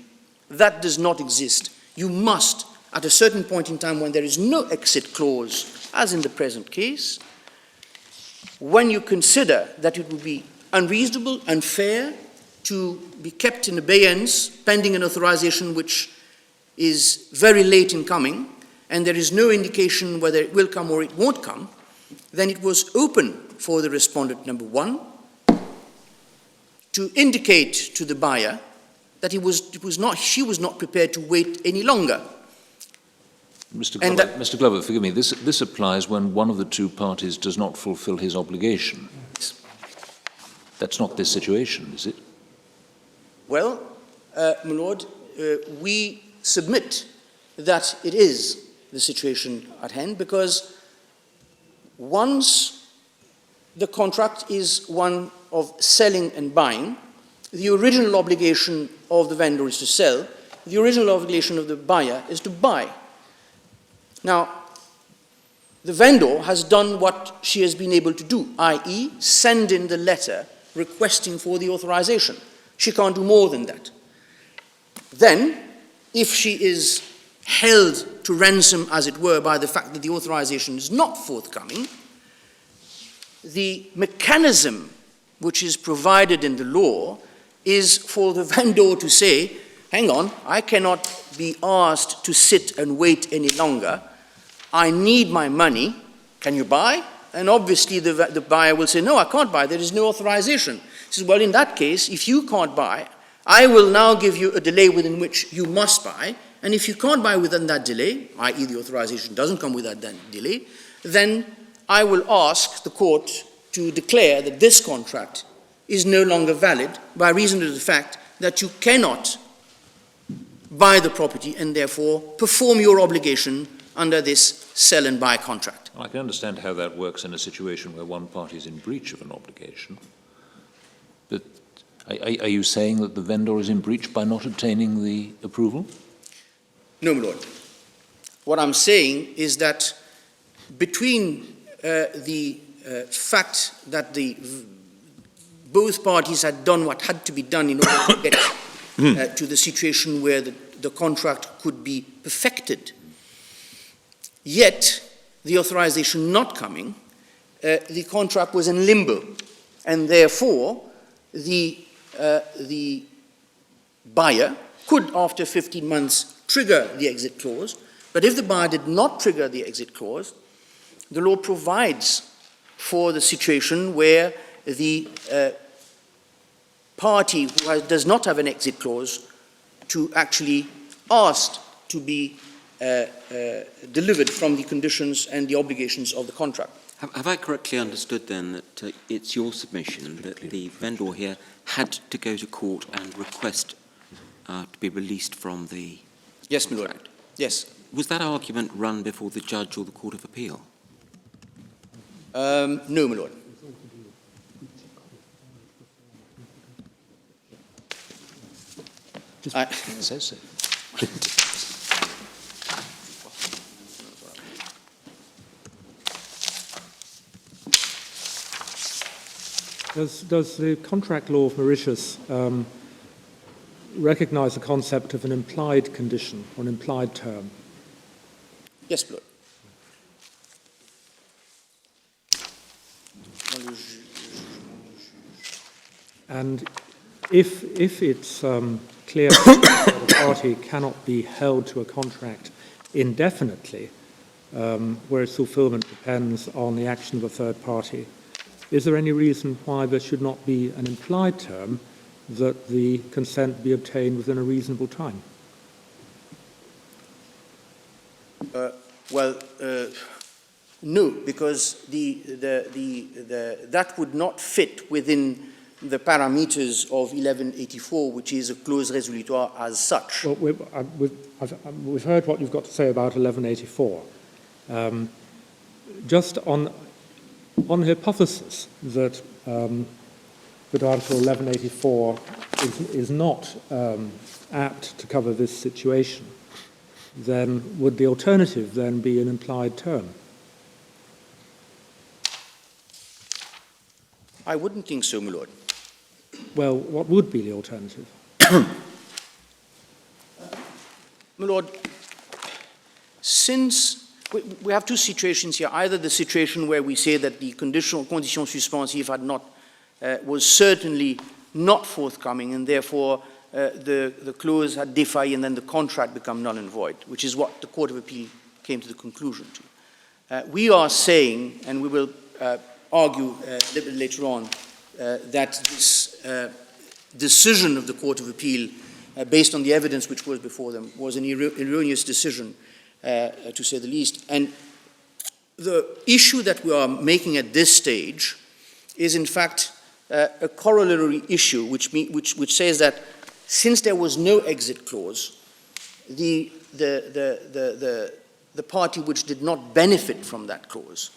That does not exist. You must, at a certain point in time when there is no exit clause, as in the present case, when you consider that it would be unreasonable, unfair to be kept in abeyance pending an authorization which is very late in coming, and there is no indication whether it will come or it won't come, then it was open for the respondent, number one, to indicate to the buyer that she was not prepared to wait any longer. Mr. Glover, forgive me, this applies when one of the two parties does not fulfill his obligation. That's not this situation, is it? Well, my lord, we submit that it is the situation at hand, because once the contract is one of selling and buying, the original obligation of the vendor is to sell, the original obligation of the buyer is to buy. Now, the vendor has done what she has been able to do, i.e. send in the letter requesting for the authorization. She can't do more than that. Then, if she is held to ransom, as it were, by the fact that the authorization is not forthcoming, the mechanism which is provided in the law is for the vendor to say, hang on, I cannot be asked to sit and wait any longer. I need my money. Can you buy? And obviously the buyer will say, no, I can't buy. There is no authorization. He says, well, in that case, if you can't buy, I will now give you a delay within which you must buy. And if you can't buy within that delay, i.e. the authorization doesn't come without that delay, then I will ask the court to declare that this contract is no longer valid by reason of the fact that you cannot buy the property and therefore perform your obligation under this sell and buy contract. I can understand how that works in a situation where one party is in breach of an obligation. But are you saying that the vendor is in breach by not obtaining the approval? No, my lord. What I'm saying is that between the fact that both parties had done what had to be done in order to get to the situation where the contract could be perfected, yet the authorization not coming, the contract was in limbo, and therefore the buyer could, after 15 months, trigger the exit clause. But if the buyer did not trigger the exit clause, the law provides for the situation where the party who does not have an exit clause to actually ask to be delivered from the conditions and the obligations of the contract. Have I correctly understood then that it's your submission that the vendor here had to go to court and request to be released from the Yes, my lord. contract? Yes. Was that argument run before the judge or the Court of Appeal? No, my lord. It says so. Does the contract law of Mauritius recognise the concept of an implied condition or an implied term? Yes, my lord. And if it's clear that a party cannot be held to a contract indefinitely, where its fulfilment depends on the action of a third party, is there any reason why there should not be an implied term that the consent be obtained within a reasonable time? No, because that would not fit within the parameters of 1184, which is a clause résolutoire as such. Well, we've heard what you've got to say about 1184. Just on hypothesis that but Article 1184 is not apt to cover this situation, then would the alternative then be an implied term? I wouldn't think so, my lord. Well, what would be the alternative? My lord, since we have two situations here, either the situation where we say that the condition suspensive was certainly not forthcoming, and therefore the clause had defied, and then the contract become null and void, which is what the Court of Appeal came to the conclusion to. We are saying, and we will argue a little bit later on, that this decision of the Court of Appeal, based on the evidence which was before them, was an erroneous decision, to say the least. And the issue that we are making at this stage is, in fact, a corollary issue, which says that since there was no exit clause, the party which did not benefit from that clause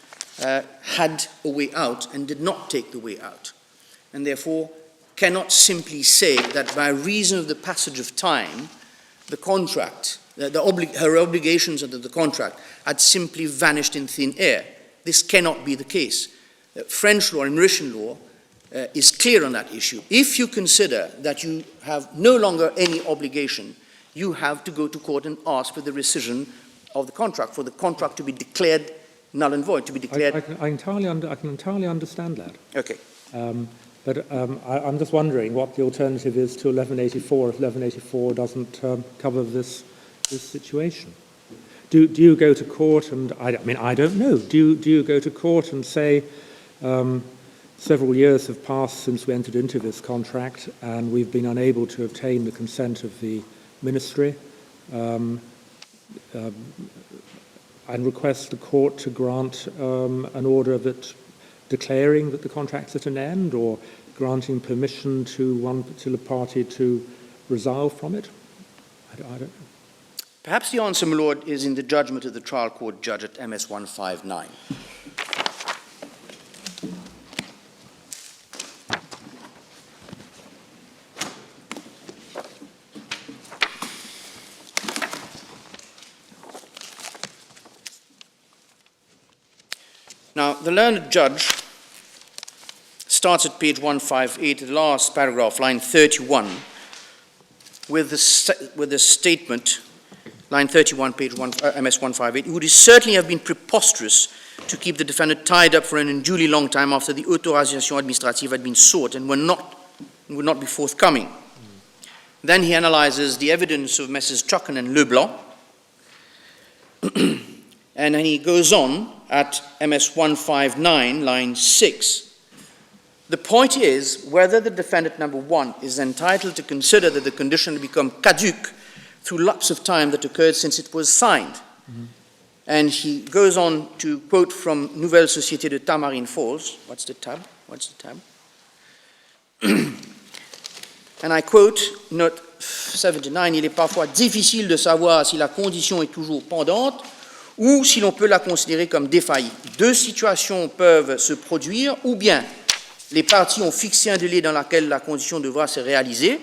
had a way out and did not take the way out, and therefore cannot simply say that by reason of the passage of time, the contract, her obligations under the contract had simply vanished in thin air. This cannot be the case. French law and Mauritian law is clear on that issue. If you consider that you have no longer any obligation, you have to go to court and ask for the rescission of the contract, for the contract to be declared null and void, to be declared... I can entirely understand that. Okay. But I'm just wondering what the alternative is to 1184 if 1184 doesn't cover this situation. Do you go to court and, I don't know, do you go to court and say several years have passed since we entered into this contract and we've been unable to obtain the consent of the ministry and request the court to grant an order that declaring that the contract's at an end, or granting permission to one particular party to resolve from it? I don't know. Perhaps the answer, my lord, is in the judgment of the trial court judge at MS 159. Now, the learned judge starts at page 158, the last paragraph, line 31, with the statement, line 31, page 1, MS 158, it would certainly have been preposterous to keep the defendant tied up for an unduly long time after the autorisation administrative had been sought and would not be forthcoming. Then he analyzes the evidence of Messrs. Chucken and Leblanc, and then he goes on at MS 159, line 6. The point is whether the defendant, number one, is entitled to consider that the condition had become caduc through lapse of time that occurred since it was signed. Mm-hmm. And he goes on to quote from Nouvelle Société de Tamarine Falls. What's the tab? And I quote, note 79, il est parfois difficile de savoir si la condition est toujours pendante ou si l'on peut la considérer comme défaillie. Deux situations peuvent se produire, ou bien les parties ont fixé un délai dans lequel la condition devra se réaliser.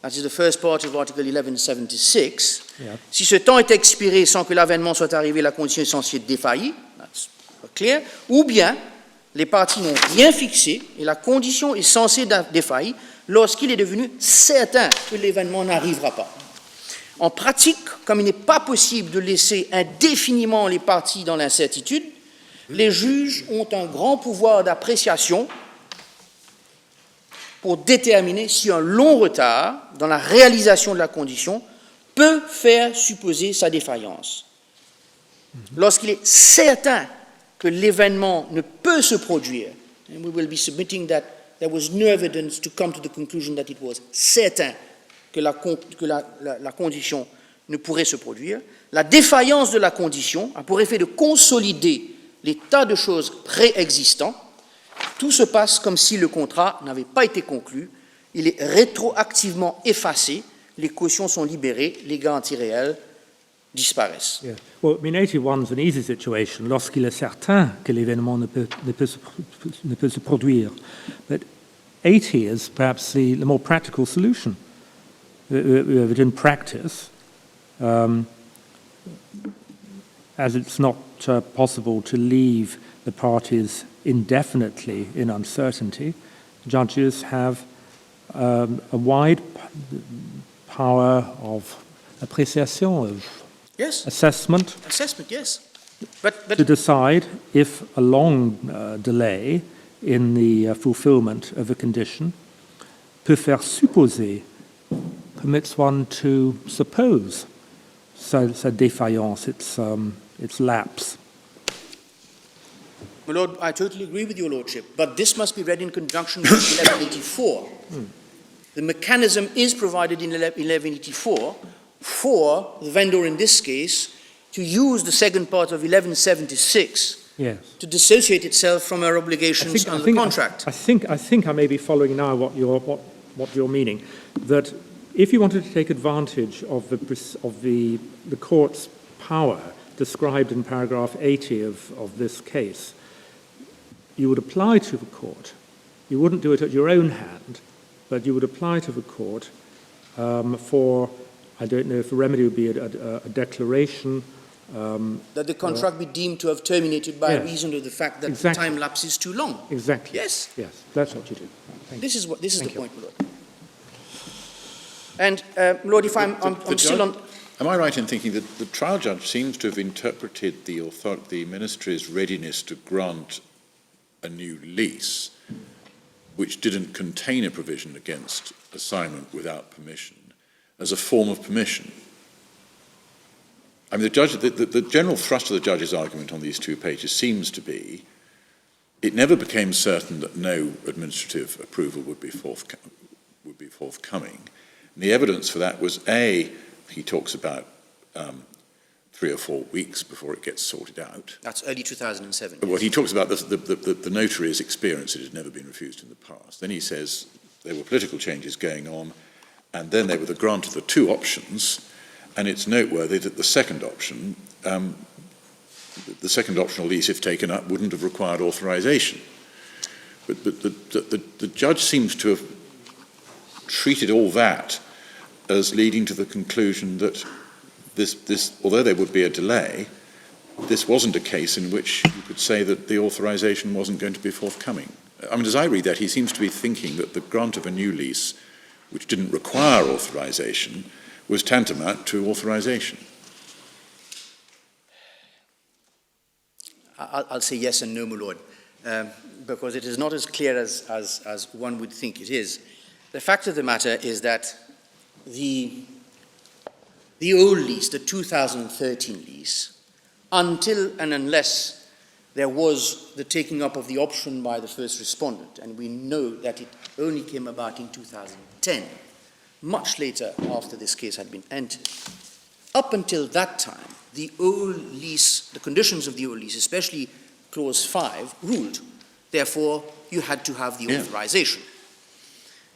That is the first part of Article 1176. Yeah. Si ce temps est expiré sans que l'avènement soit arrivé, la condition est censée être défaillie. That's clear. Ou bien les parties n'ont rien fixé et la condition est censée être défaillie lorsqu'il est devenu certain que l'événement n'arrivera pas. En pratique, comme il n'est pas possible de laisser indéfiniment les parties dans l'incertitude, les juges ont un grand pouvoir d'appréciation pour déterminer si un long retard dans la réalisation de la condition peut faire supposer sa défaillance. Lorsqu'il est certain que l'événement ne peut se produire, and we will be submitting that there was no evidence to come to the conclusion that it was certain que la condition ne pourrait se produire, la défaillance de la condition a pour effet de consolider l'état de choses préexistant. Tout se passe comme si le contrat n'avait pas été conclu, il est rétroactivement effacé, les cautions sont libérées, les garanties réelles disparaissent. Yeah. Well, 81 is an easy situation lorsqu'il est certain que l'événement ne peut se produire. But 80 is perhaps the more practical solution. That in practice, as it's not possible to leave the parties indefinitely in uncertainty, judges have a wide power of appreciation, of Yes, assessment, assessment, yes. But to decide if a long delay in the fulfillment of a condition peut faire supposer, permits one to suppose sa défaillance, its lapse. My Lord, I totally agree with your Lordship, but this must be read in conjunction with 1184. The mechanism is provided in 1184 for the vendor in this case to use the second part of 1176 Yes. to dissociate itself from our obligations under the contract. I think I may be following now what you're meaning. That if you wanted to take advantage of the court's power described in paragraph 80 of this case, you would apply to the court. You wouldn't do it at your own hand, but you would apply to the court for, I don't know if the remedy would be a declaration. That the contract be deemed to have terminated by Yes. reason of the fact that Exactly. the time lapse is too long. Exactly. Yes. Yes, that's what you do. Thank you. This is the Thank you. point, my Lord. And, my Lord, if I'm still on... Am I right in thinking that the trial judge seems to have interpreted the ministry's readiness to grant a new lease, which didn't contain a provision against assignment without permission, as a form of permission? I mean, the general thrust of the judge's argument on these 2 pages seems to be it never became certain that no administrative approval would be forthcoming. And the evidence for that was, A, he talks about 3 or 4 weeks before it gets sorted out. That's early 2007. Well, he talks about the notary's experience, it had never been refused in the past. Then he says there were political changes going on, and then they were the grant of the 2 options, and it's noteworthy that the second option, the second optional lease, if taken up, wouldn't have required authorization. But the judge seems to have treated all that as leading to the conclusion that this, although there would be a delay, this wasn't a case in which you could say that the authorization wasn't going to be forthcoming. I mean, as I read that, he seems to be thinking that the grant of a new lease, which didn't require authorization, was tantamount to authorization. I'll say yes and no, my Lord, because it is not as clear as one would think it is. The fact of the matter is that the old lease, the 2013 lease, until and unless there was the taking up of the option by the first respondent, and we know that it only came about in 2010, much later after this case had been entered. Up until that time, the old lease, the conditions of the old lease, especially clause 5, ruled. Therefore, you had to have the authorization.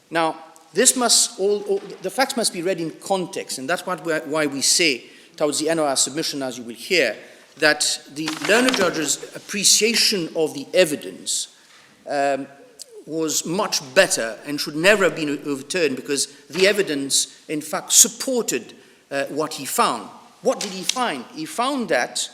Now, this must the facts must be read in context, and that's why we say, towards the end of our submission, as you will hear, that the learned judge's appreciation of the evidence was much better and should never have been overturned, because the evidence, in fact, supported what he found. What did he find? He found that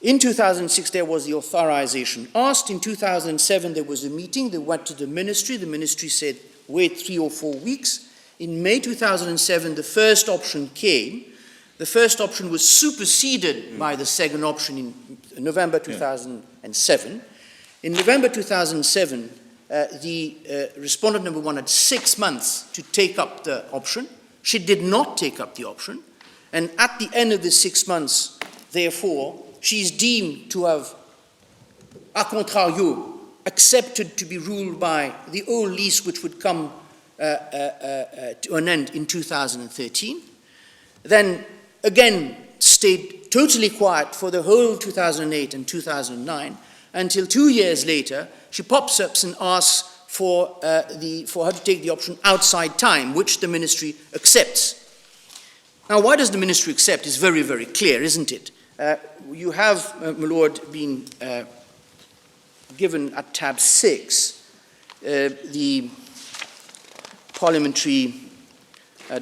in 2006 there was the authorization asked. In 2007 there was a meeting. They went to the ministry. The ministry said, wait 3 or 4 weeks. In May 2007 the first option came. The first option was superseded by the second option in November 2007. In November 2007 the respondent number 1 had 6 months to take up the option. She did not take up the option, and at the end of the 6 months, therefore, she is deemed to have, a contrario, accepted to be ruled by the old lease, which would come to an end in 2013. Then, again, stayed totally quiet for the whole 2008 and 2009, until 2 years later, she pops up and asks for her to take the option outside time, which the ministry accepts. Now, why does the ministry accept? It's very, very clear, isn't it? You have, my Lord, been given at tab 6 the parliamentary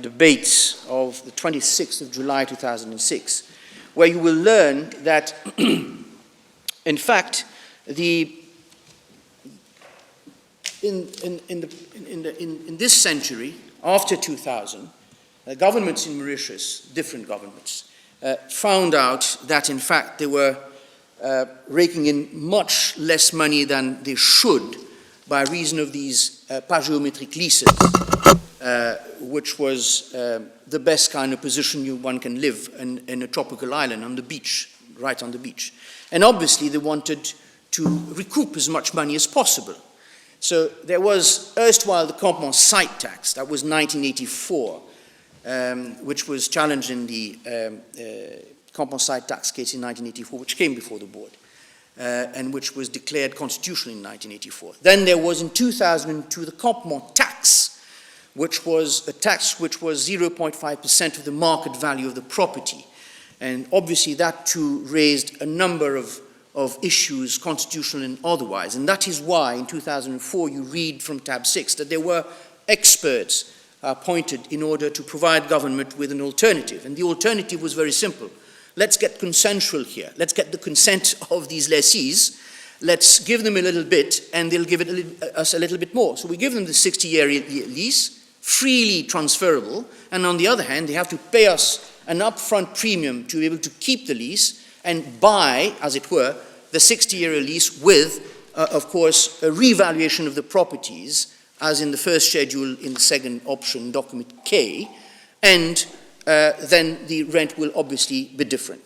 debates of the 26th of July 2006, where you will learn that, in fact, in this century, after 2000, governments in Mauritius, different governments, found out that, in fact, they were raking in much less money than they should by reason of these pagiometric leases, which was the best kind of position one can live in a tropical island on the beach, right on the beach. And obviously they wanted to recoup as much money as possible. So there was erstwhile the campement site tax, that was 1984, which was challenged in the campement site tax case in 1984, which came before the board, and which was declared constitutional in 1984. Then there was in 2002 the campement tax, which was a tax which was 0.5% of the market value of the property. And obviously that too raised a number of issues, constitutional and otherwise. And that is why in 2004 you read from tab 6 that there were experts appointed in order to provide government with an alternative. And the alternative was very simple. Let's get consensual here. Let's get the consent of these lessees. Let's give them a little bit and they'll give us a little bit more. So we give them the 60-year lease, freely transferable, and on the other hand, they have to pay us an upfront premium to be able to keep the lease and buy, as it were, the 60-year lease with, of course, a revaluation of the properties, as in the first schedule in the second option, document K, and then the rent will obviously be different.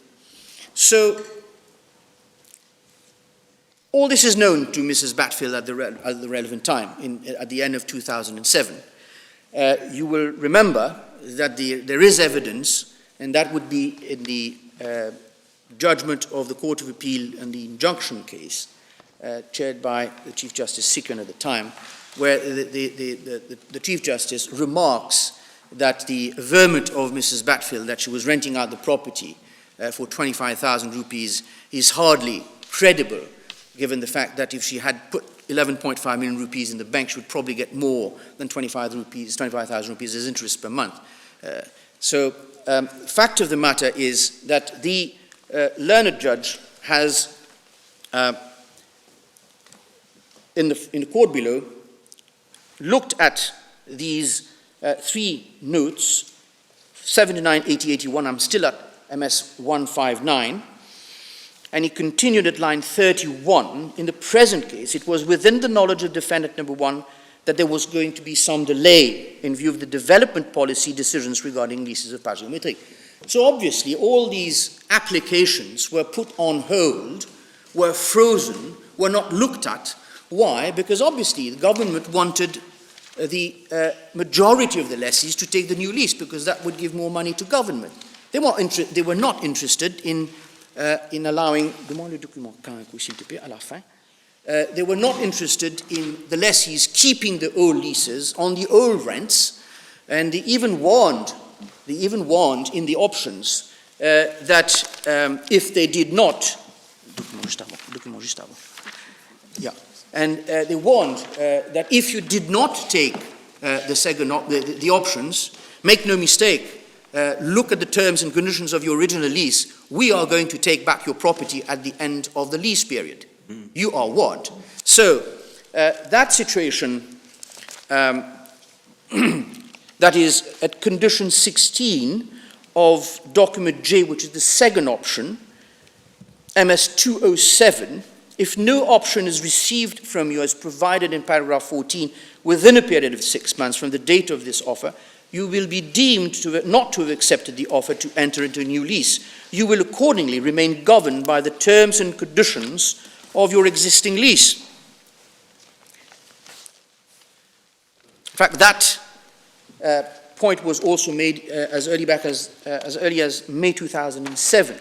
So all this is known to Mrs. Bathfield at the relevant time, at the end of 2007. You will remember that there is evidence, and that would be in the judgment of the Court of Appeal and the injunction case, chaired by the Chief Justice Sicken at the time, where the Chief Justice remarks that the averment of Mrs. Bathfield, that she was renting out the property for 25,000 rupees, is hardly credible, given the fact that if she had put 11.5 million rupees in the bank, she would probably get more than 25,000 rupees as interest per month. Fact of the matter is that the learned judge has, in the court below, looked at these three notes, 79, 80, 81. I'm still at MS 159. And he continued at line 31. In the present case, it was within the knowledge of defendant number 1 that there was going to be some delay in view of the development policy decisions regarding leases of pagiometry. So obviously, all these applications were put on hold, were frozen, were not looked at. Why? Because obviously the government wanted the majority of the lessees to take the new lease, because that would give more money to government. They were not interested in allowing, demande le document 15 s'il te plaît, à la fin. They were not interested in the lessees keeping the old leases on the old rents, and they even warned in the options that if they did not, they warned that if you did not take the options, make no mistake, look at the terms and conditions of your original lease, we are going to take back your property at the end of the lease period. You are warned. So that situation, that is at condition 16 of document J, which is the second option, MS 207, if no option is received from you as provided in paragraph 14 within a period of 6 months from the date of this offer, you will be deemed not to have accepted the offer to enter into a new lease. You will accordingly remain governed by the terms and conditions of your existing lease. In fact, that point was also made as early as May 2007.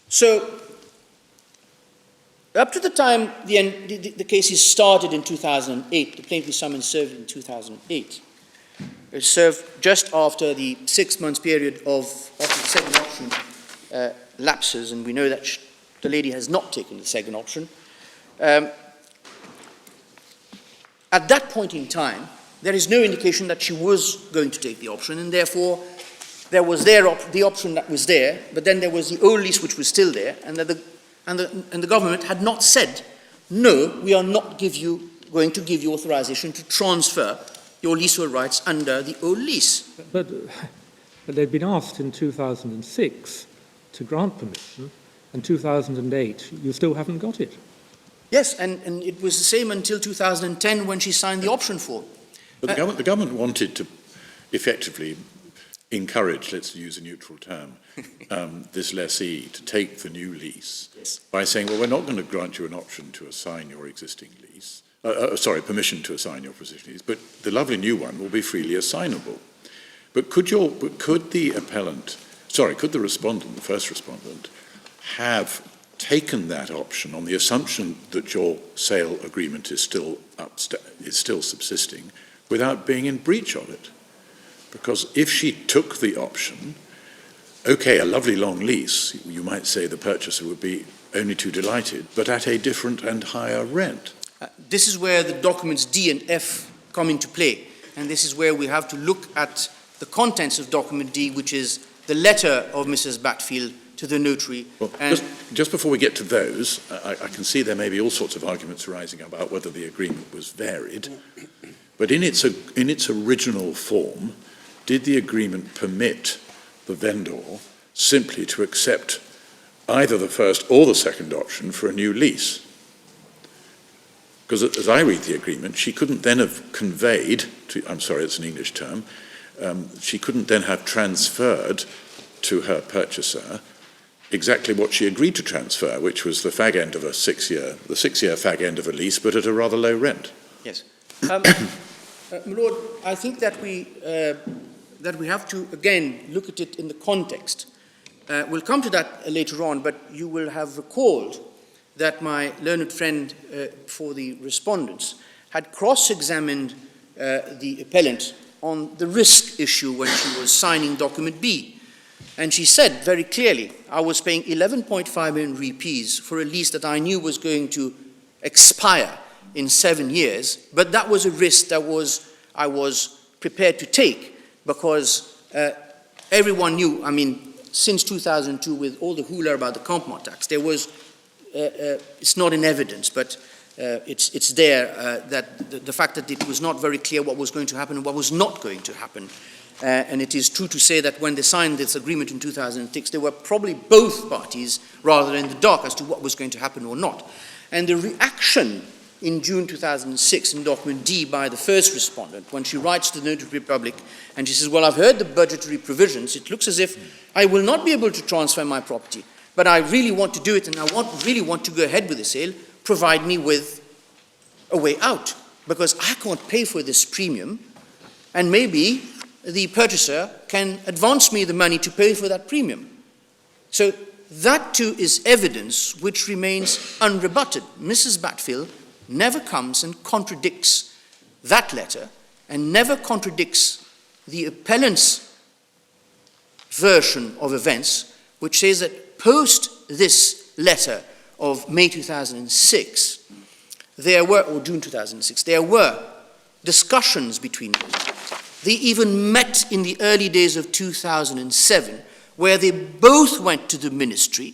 So, up to the time the case is started in 2008, the plaintiff's summons served in 2008. It served just after the 6 months period after the second option lapses, and we know that the lady has not taken the second option. at that point in time, there is no indication that she was going to take the option, and therefore there was the option that was there, but then there was the old lease which was still there, and the government had not said, no, we are not going to give you authorization to transfer your leasehold rights under the old lease. But they'd been asked in 2006 to grant permission, and 2008, you still haven't got it. Yes, and it was the same until 2010 when she signed the option form. But the government wanted to effectively encourage, let's use a neutral term, this lessee to take the new lease by saying, well, we're not going to grant you an option to assign your existing lease, permission to assign your existing lease, but the lovely new one will be freely assignable. But could the respondent, the first respondent, have taken that option on the assumption that your sale agreement is still subsisting without being in breach of it? Because if she took the option, okay, a lovely long lease, you might say the purchaser would be only too delighted, but at a different and higher rent. This is where the documents D and F come into play, and this is where we have to look at the contents of document D, which is the letter of Mrs. Bathfield to the notary. Well, just before we get to those, I can see there may be all sorts of arguments arising about whether the agreement was varied, but in its original form, did the agreement permit the vendor simply to accept either the first or the second option for a new lease? Because as I read the agreement, she couldn't then have conveyed, I'm sorry, it's an English term, she couldn't then have transferred to her purchaser exactly what she agreed to transfer, which was the fag end of a 6-year fag end of a lease, but at a rather low rent. Yes. My Lord, I think that we have to, again, look at it in the context. We'll come to that later on, but you will have recalled that my learned friend for the respondents had cross-examined the appellant on the risk issue when she was signing document B. And she said very clearly, I was paying 11.5 million rupees for a lease that I knew was going to expire in 7 years, but that was a risk that I was prepared to take because everyone knew, I mean, since 2002 with all the hula about the Campement tax, there was, it's not in evidence, but it's there that the fact that it was not very clear what was going to happen and what was not going to happen. And it is true to say that when they signed this agreement in 2006, they were probably both parties rather in the dark as to what was going to happen or not. And the reaction in June 2006 in document D by the first respondent, when she writes to the Notary Public and she says, well, I've heard the budgetary provisions, it looks as if I will not be able to transfer my property, but I really want to do it and I really want to go ahead with the sale, provide me with a way out, because I can't pay for this premium, and maybe the purchaser can advance me the money to pay for that premium. So that too is evidence which remains unrebutted. Mrs. Bathfield never comes and contradicts that letter and never contradicts the appellant's version of events, which says that post this letter of May 2006, there were, or June 2006, there were discussions between them. They even met in the early days of 2007, where they both went to the ministry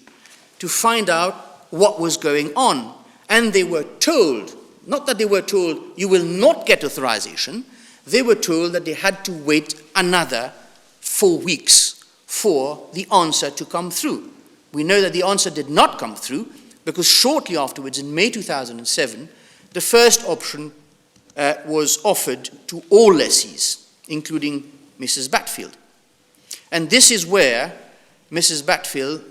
to find out what was going on. And they were told, not that they were told, you will not get authorization, they were told that they had to wait another 4 weeks for the answer to come through. We know that the answer did not come through because shortly afterwards, in May 2007, the first option was offered to all lessees, including Mrs. Bathfield. And this is where Mrs. Bathfield,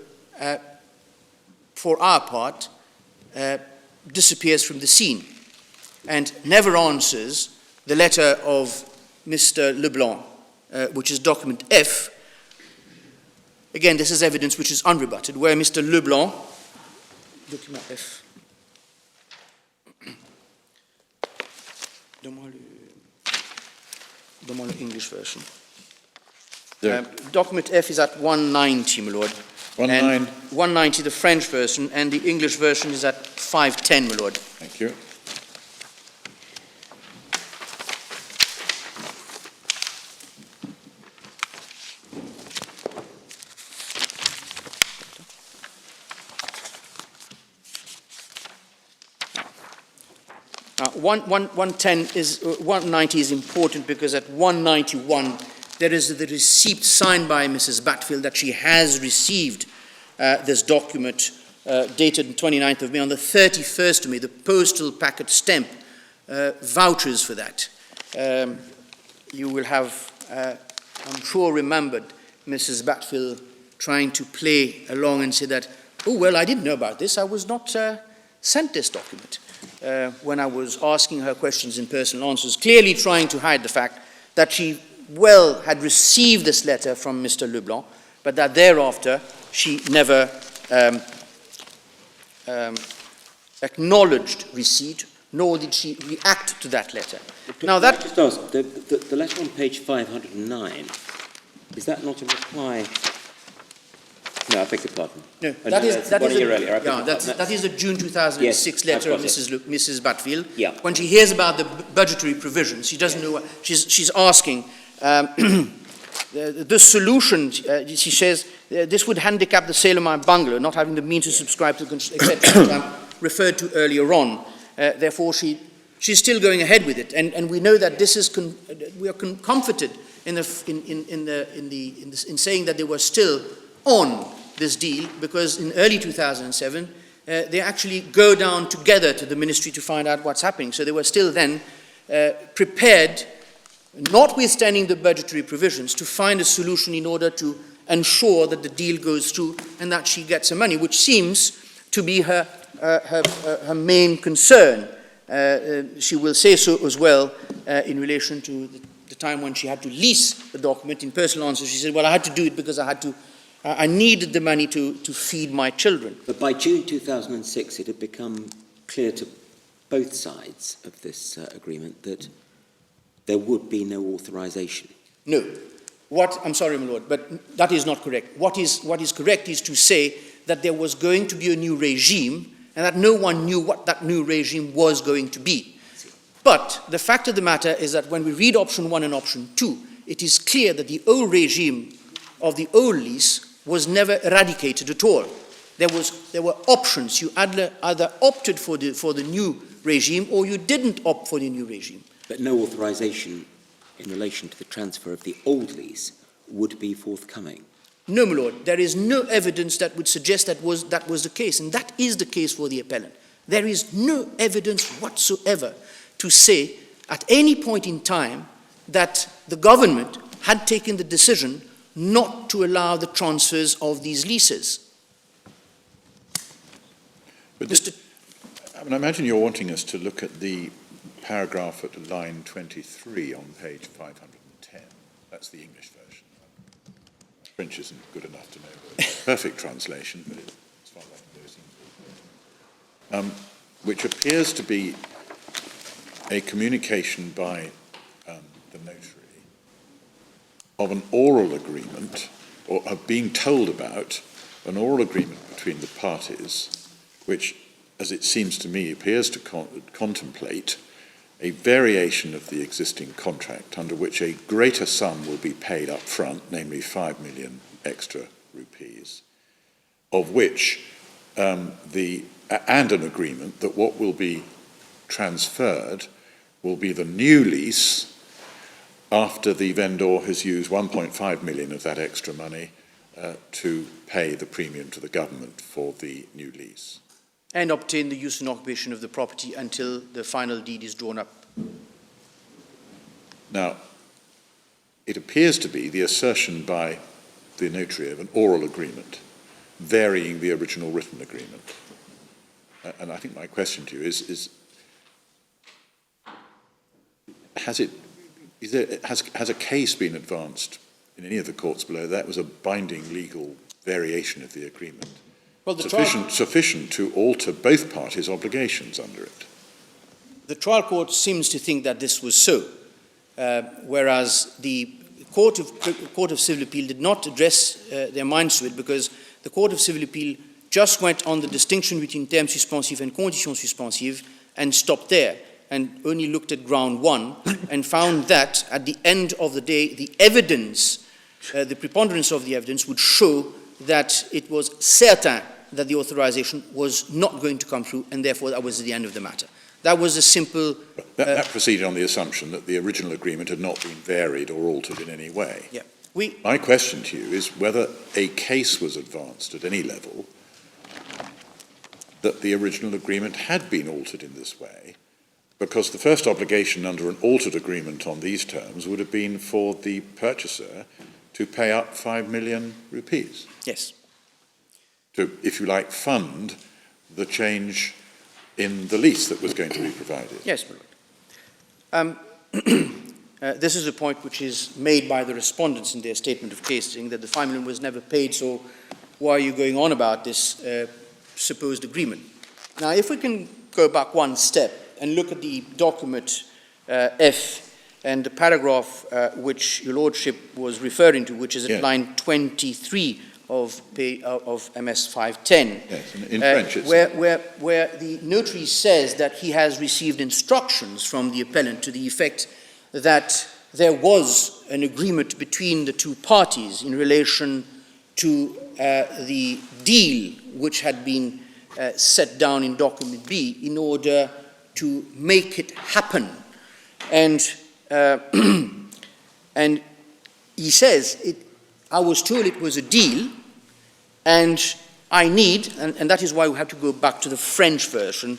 for our part, disappears from the scene and never answers the letter of Mr. Leblanc, which is document F. Again, this is evidence which is unrebutted, where Mr. Leblanc, document F, donne-moi le English version. Document F is at 190, my lord. 190, the French version, and the English version is at 510, my lord. Thank you. 190 is important because at 191 there is the receipt signed by Mrs. Bathfield that she has received this document dated 29th of May. On the 31st of May, the postal packet stamp vouchers for that. You will have, I'm sure, remembered Mrs. Bathfield trying to play along and say that, oh, well, I didn't know about this. I was not sent this document when I was asking her questions in personal answers, clearly trying to hide the fact that she, well, had received this letter from Mr. Leblanc, but that thereafter she never acknowledged receipt, nor did she react to that letter. Now that... Just ask, the letter on page 509, is that not a reply? No, I beg your pardon. No, Oh, that no, is that's a June 2006 Yes, letter of I've got Mrs. Bathfield. Yeah. When she hears about the budgetary provisions, she doesn't know what she's asking. The solution, she says, this would handicap the sale of my bungalow, not having the means to subscribe to the etc. which I referred to earlier on. Therefore, she's still going ahead with it, and we know that this is we are comforted in saying that they were still on this deal, because in early 2007 they actually go down together to the ministry to find out what's happening. So they were still then prepared, notwithstanding the budgetary provisions, to find a solution in order to ensure that the deal goes through and that she gets her money, which seems to be her main concern. She will say so as well in relation to the time when she had to lease the document. In personal answer, she said, well, I had to do it because I needed the money to feed my children. But by June 2006, it had become clear to both sides of this agreement that there would be no authorization. No. I'm sorry, my lord, but that is not correct. What is correct is to say that there was going to be a new regime and that no one knew what that new regime was going to be. But the fact of the matter is that when we read option 1 and option 2, it is clear that the old regime of the old lease was never eradicated at all. There were options. You either opted for the new regime or you didn't opt for the new regime. But no authorization in relation to the transfer of the old lease would be forthcoming. No, my lord, there is no evidence that would suggest that was the case, and that is the case for the appellant. There is no evidence whatsoever to say at any point in time that the government had taken the decision not to allow the transfers of these leases. But I imagine you're wanting us to look at the paragraph at line 23 on page 510. That's the English version. French isn't good enough to know the perfect translation, but it's far like those. Which appears to be a communication by the notary of an oral agreement, or of being told about an oral agreement between the parties, which, as it seems to me, appears to contemplate a variation of the existing contract under which a greater sum will be paid up front, namely 5 million extra rupees, of which and an agreement that what will be transferred will be the new lease after the vendor has used 1.5 million of that extra money to pay the premium to the government for the new lease. And obtain the use and occupation of the property until the final deed is drawn up. Now, it appears to be the assertion by the notary of an oral agreement, varying the original written agreement. And I think my question to you is has a case been advanced in any of the courts below that was a binding legal variation of the agreement? Well, sufficient to alter both parties' obligations under it. The trial court seems to think that this was so, whereas the Court of Civil Appeal did not address their minds to it, because the Court of Civil Appeal just went on the distinction between termes suspensifs and conditions suspensives and stopped there, and only looked at ground 1 and found that at the end of the day, the evidence, the preponderance of the evidence would show that it was certain that the authorization was not going to come through, and therefore that was the end of the matter. That was a simple... That proceeded on the assumption that the original agreement had not been varied or altered in any way. Yeah. My question to you is whether a case was advanced at any level that the original agreement had been altered in this way, because the first obligation under an altered agreement on these terms would have been for the purchaser to pay up 5 million rupees. Yes. To, if you like, fund the change in the lease that was going to be provided. Yes, my Lord. This is a point which is made by the respondents in their statement of case, saying that the 5 million was never paid, so why are you going on about this supposed agreement? Now, if we can go back one step and look at the document F and the paragraph which your Lordship was referring to, which is at line 23 of MS 510, yes, in French it's where the notary says that he has received instructions from the appellant to the effect that there was an agreement between the two parties in relation to the deal which had been set down in document B in order to make it happen. And he says, I was told it was a deal, and I need, and that is why we have to go back to the French version,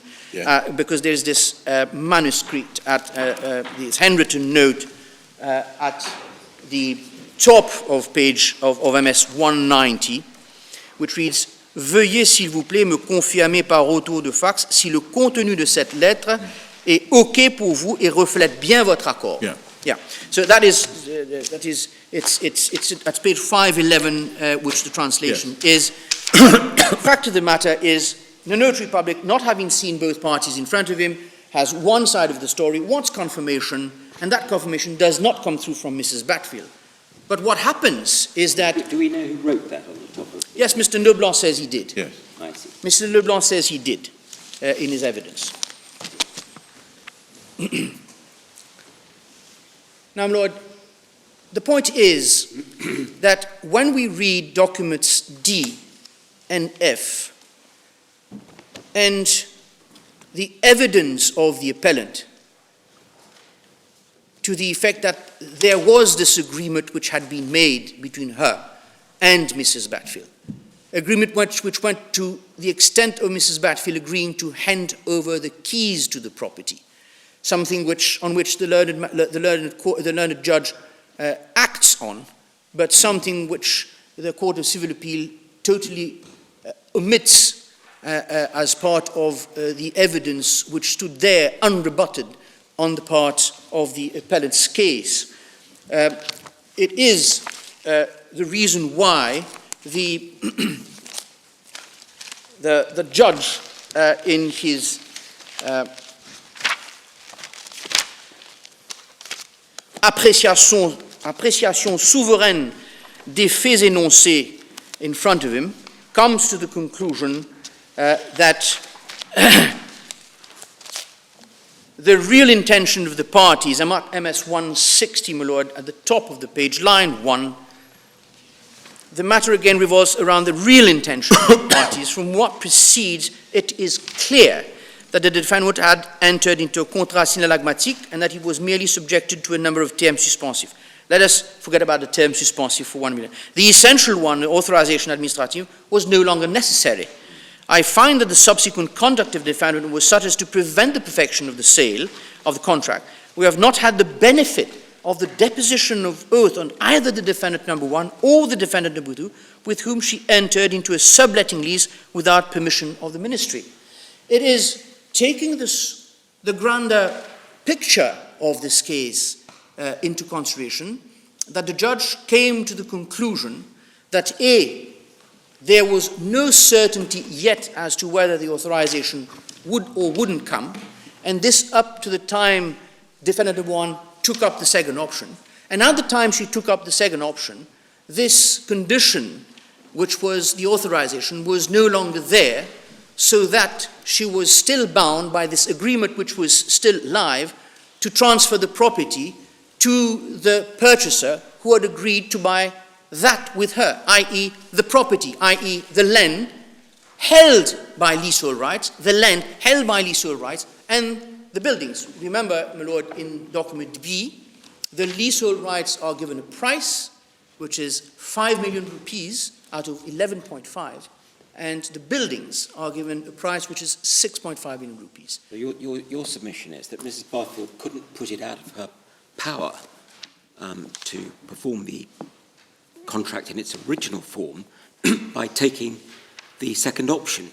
because there's this manuscript at this handwritten note at the top of page of MS 190, which reads, Veuillez s'il vous plaît me confirmer par retour de fax si le contenu de cette lettre est OK pour vous et reflète bien votre accord. Yeah. So that is it's at page 511, which the translation is. The fact of the matter is, the notary public, not having seen both parties in front of him, has one side of the story, wants confirmation, and that confirmation does not come through from Mrs. Bathfield. But what happens is that... Do we know who wrote that on the top of it? Yes, Mr. Leblanc says he did. Yes. I see. Mr. Leblanc says he did in his evidence. Now, my Lord, the point is that when we read documents D and F and the evidence of the appellant to the effect that there was this agreement which had been made between her and Mrs. Bathfield, agreement which went to the extent of Mrs. Bathfield agreeing to hand over the keys to the property, something on which the learned judge acts on, but something which the Court of Civil Appeal totally omits as part of the evidence which stood there unrebutted on the part of the appellant's case. It is the reason why the judge in his appréciation souveraine des faits énoncés in front of him comes to the conclusion that the real intention of the parties, I'm at MS 160, my Lord, at the top of the page, line 1, the matter again revolves around the real intention of the parties. From what precedes, it is clear that the defendant had entered into a contrat synallagmatique and that he was merely subjected to a number of termes suspensifs. Let us forget about the terms suspensifs for 1 minute. The essential one, the authorization administrative, was no longer necessary. I find that the subsequent conduct of the defendant was such as to prevent the perfection of the sale of the contract. We have not had the benefit of the deposition of oath on either the defendant number 1 or the defendant number 2, with whom she entered into a subletting lease without permission of the ministry. It is taking the grander picture of this case into consideration that the judge came to the conclusion that A, there was no certainty yet as to whether the authorization would or wouldn't come, and this up to the time defendant number 1 took up the second option. And at the time she took up the second option, this condition, which was the authorization, was no longer there, so that she was still bound by this agreement, which was still live, to transfer the property to the purchaser who had agreed to buy that with her, i.e. the property, i.e. the land, held by leasehold rights, the land held by leasehold rights, and the buildings. Remember, my lord, in document B, the leasehold rights are given a price, which is 5 million rupees out of 11.5, and the buildings are given a price which is 6.5 million rupees. So your submission is that Mrs. Bathfield couldn't put it out of her power to perform the contract in its original form by taking the second option.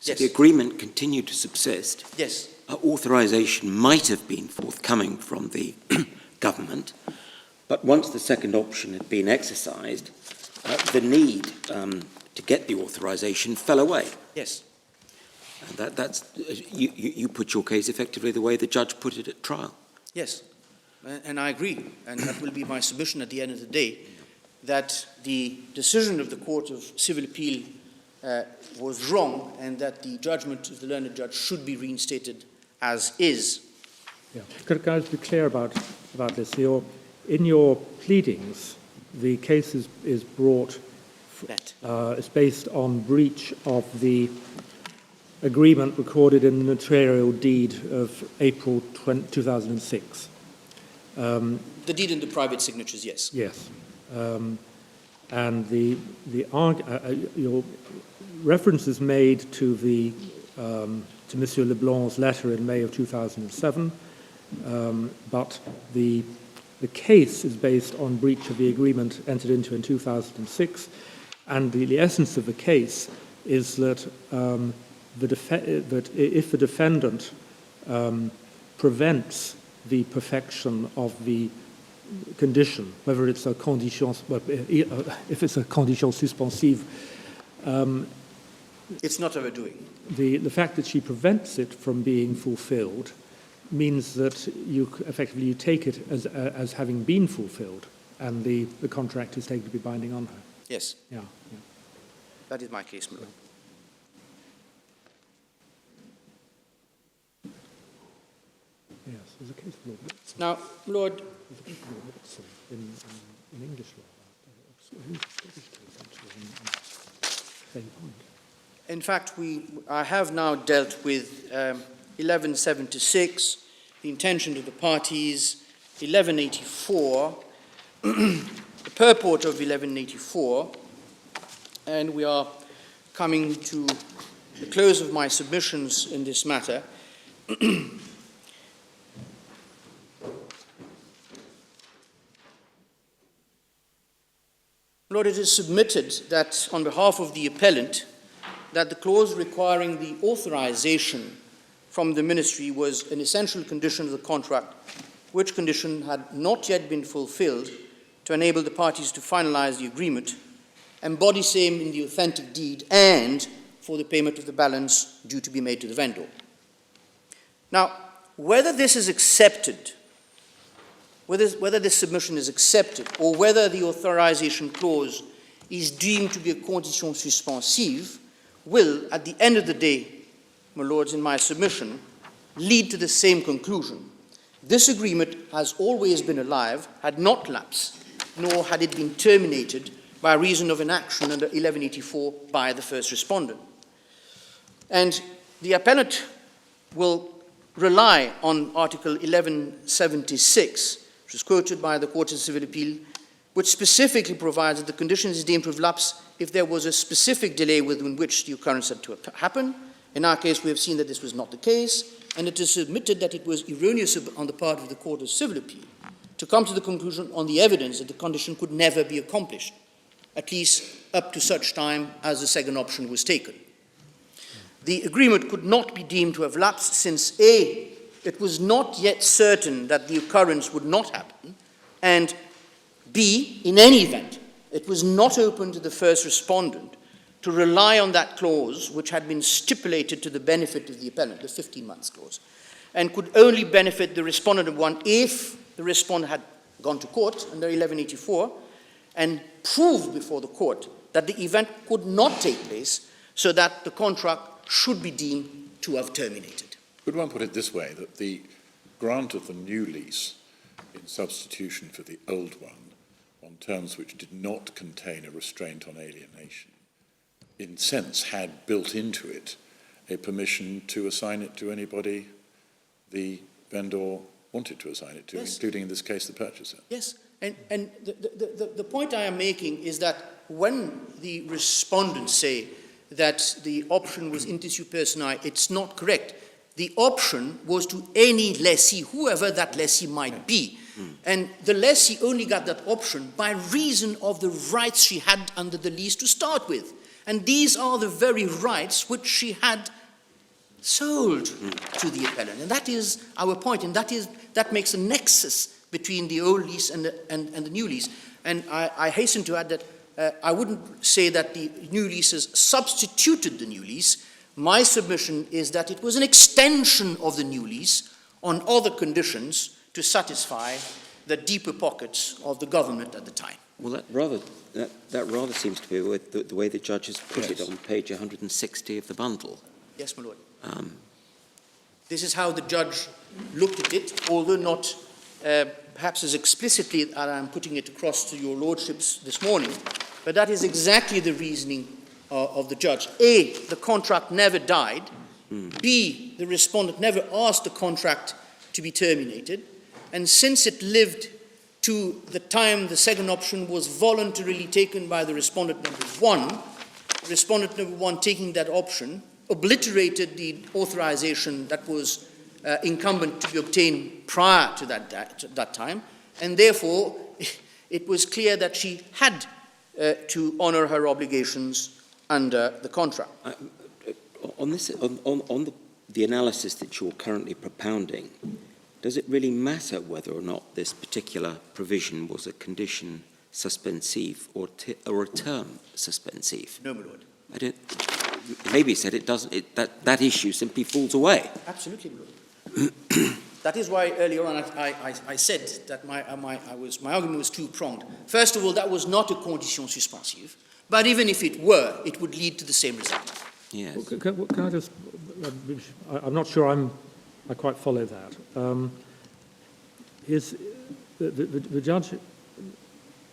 So Yes. the agreement continued to subsist. Yes. Authorization might have been forthcoming from the government, but once the second option had been exercised, the need to get the authorization fell away. Yes. And you put your case effectively the way the judge put it at trial. Yes. And I agree, and that will be my submission at the end of the day, that the decision of the Court of Civil Appeal was wrong, and that the judgment of the learned judge should be reinstated as is. Yeah. Could I just be clear about this? In your pleadings, the case is brought, it's based on breach of the agreement recorded in the notarial deed of April 2006. The deed and the private signatures, yes. Yes. And your reference is made to to Monsieur Leblanc's letter in May of 2007, but the case is based on breach of the agreement entered into in 2006, and the essence of the case is that that if the defendant prevents the perfection of the condition, whether it's a condition, if it's a condition suspensive, it's not overdoing. The fact that she prevents it from being fulfilled means that you effectively take it as having been fulfilled, and the contract is taken to be binding on her. Yes. Yeah. That is my case, my lord. Yes, there's a case of Lord Watson. Now, Lord, There's a case of Lord Watson in English law. Scottish case, actually, on the same point. in fact, I have now dealt with 1176, the intention of the parties, 1184, the purport of 1184, and we are coming to the close of my submissions in this matter. Lord, it is submitted that on behalf of the appellant, that the clause requiring the authorization from the ministry was an essential condition of the contract, which condition had not yet been fulfilled to enable the parties to finalize the agreement, embody same in the authentic deed, and for the payment of the balance due to be made to the vendor. Now, whether this is accepted, whether this submission is accepted, or whether the authorization clause is deemed to be a condition suspensive, will, at the end of the day, my lords, in my submission, lead to the same conclusion. This agreement has always been alive, had not lapsed, nor had it been terminated by reason of an action under 1184 by the first respondent. And the appellant will rely on Article 1176, which is quoted by the Court of Civil Appeal, which specifically provides that the condition is deemed to have lapsed if there was a specific delay within which the occurrence had to happen. In our case, we have seen that this was not the case, and it is submitted that it was erroneous on the part of the Court of Civil Appeal to come to the conclusion on the evidence that the condition could never be accomplished, at least up to such time as the second option was taken. The agreement could not be deemed to have lapsed since A, it was not yet certain that the occurrence would not happen, and B, in any event, it was not open to the first respondent to rely on that clause which had been stipulated to the benefit of the appellant, the 15 months clause, and could only benefit the respondent of one if the respondent had gone to court under 1184 and proved before the court that the event could not take place, so that the contract should be deemed to have terminated. Could one put it this way, that the grant of the new lease in substitution for the old one on terms which did not contain a restraint on alienation in sense, had built into it a permission to assign it to anybody the vendor wanted to assign it to, Yes. including, in this case, the purchaser. Yes, and the point I am making is that when the respondents say that the option was inter personae, it's not correct. The option was to any lessee, whoever that lessee might be. And the lessee only got that option by reason of the rights she had under the lease to start with. And these are the very rights which she had sold to the appellant. And that is our point, and that makes a nexus between the old lease and the new lease. And I hasten to add that I wouldn't say that the new leases substituted the new lease. My submission is that it was an extension of the new lease on other conditions to satisfy the deeper pockets of the government at the time. Well, that rather seems to be with the way the judge has put it on page 160 of the bundle. Yes, my lord. This is how the judge looked at it, although not perhaps as explicitly as I'm putting it across to your lordships this morning, but that is exactly the reasoning of the judge. A, the contract never died. B, the respondent never asked the contract to be terminated. And since it lived to the time the second option was voluntarily taken by the respondent number one, respondent number one taking that option obliterated the authorization that was incumbent to be obtained prior to that time, and therefore it was clear that she had to honor her obligations under the contract. On the analysis that you're currently propounding, does it really matter whether or not this particular provision was a condition suspensive or a term suspensive? No, my lord. I don't. Maybe he said it doesn't. That issue simply falls away. Absolutely, my lord. That is why earlier on I said that my argument was two-pronged. First of all, that was not a condition suspensive, but even if it were, it would lead to the same result. Yes. Well, can I just? I'm not sure I quite follow that.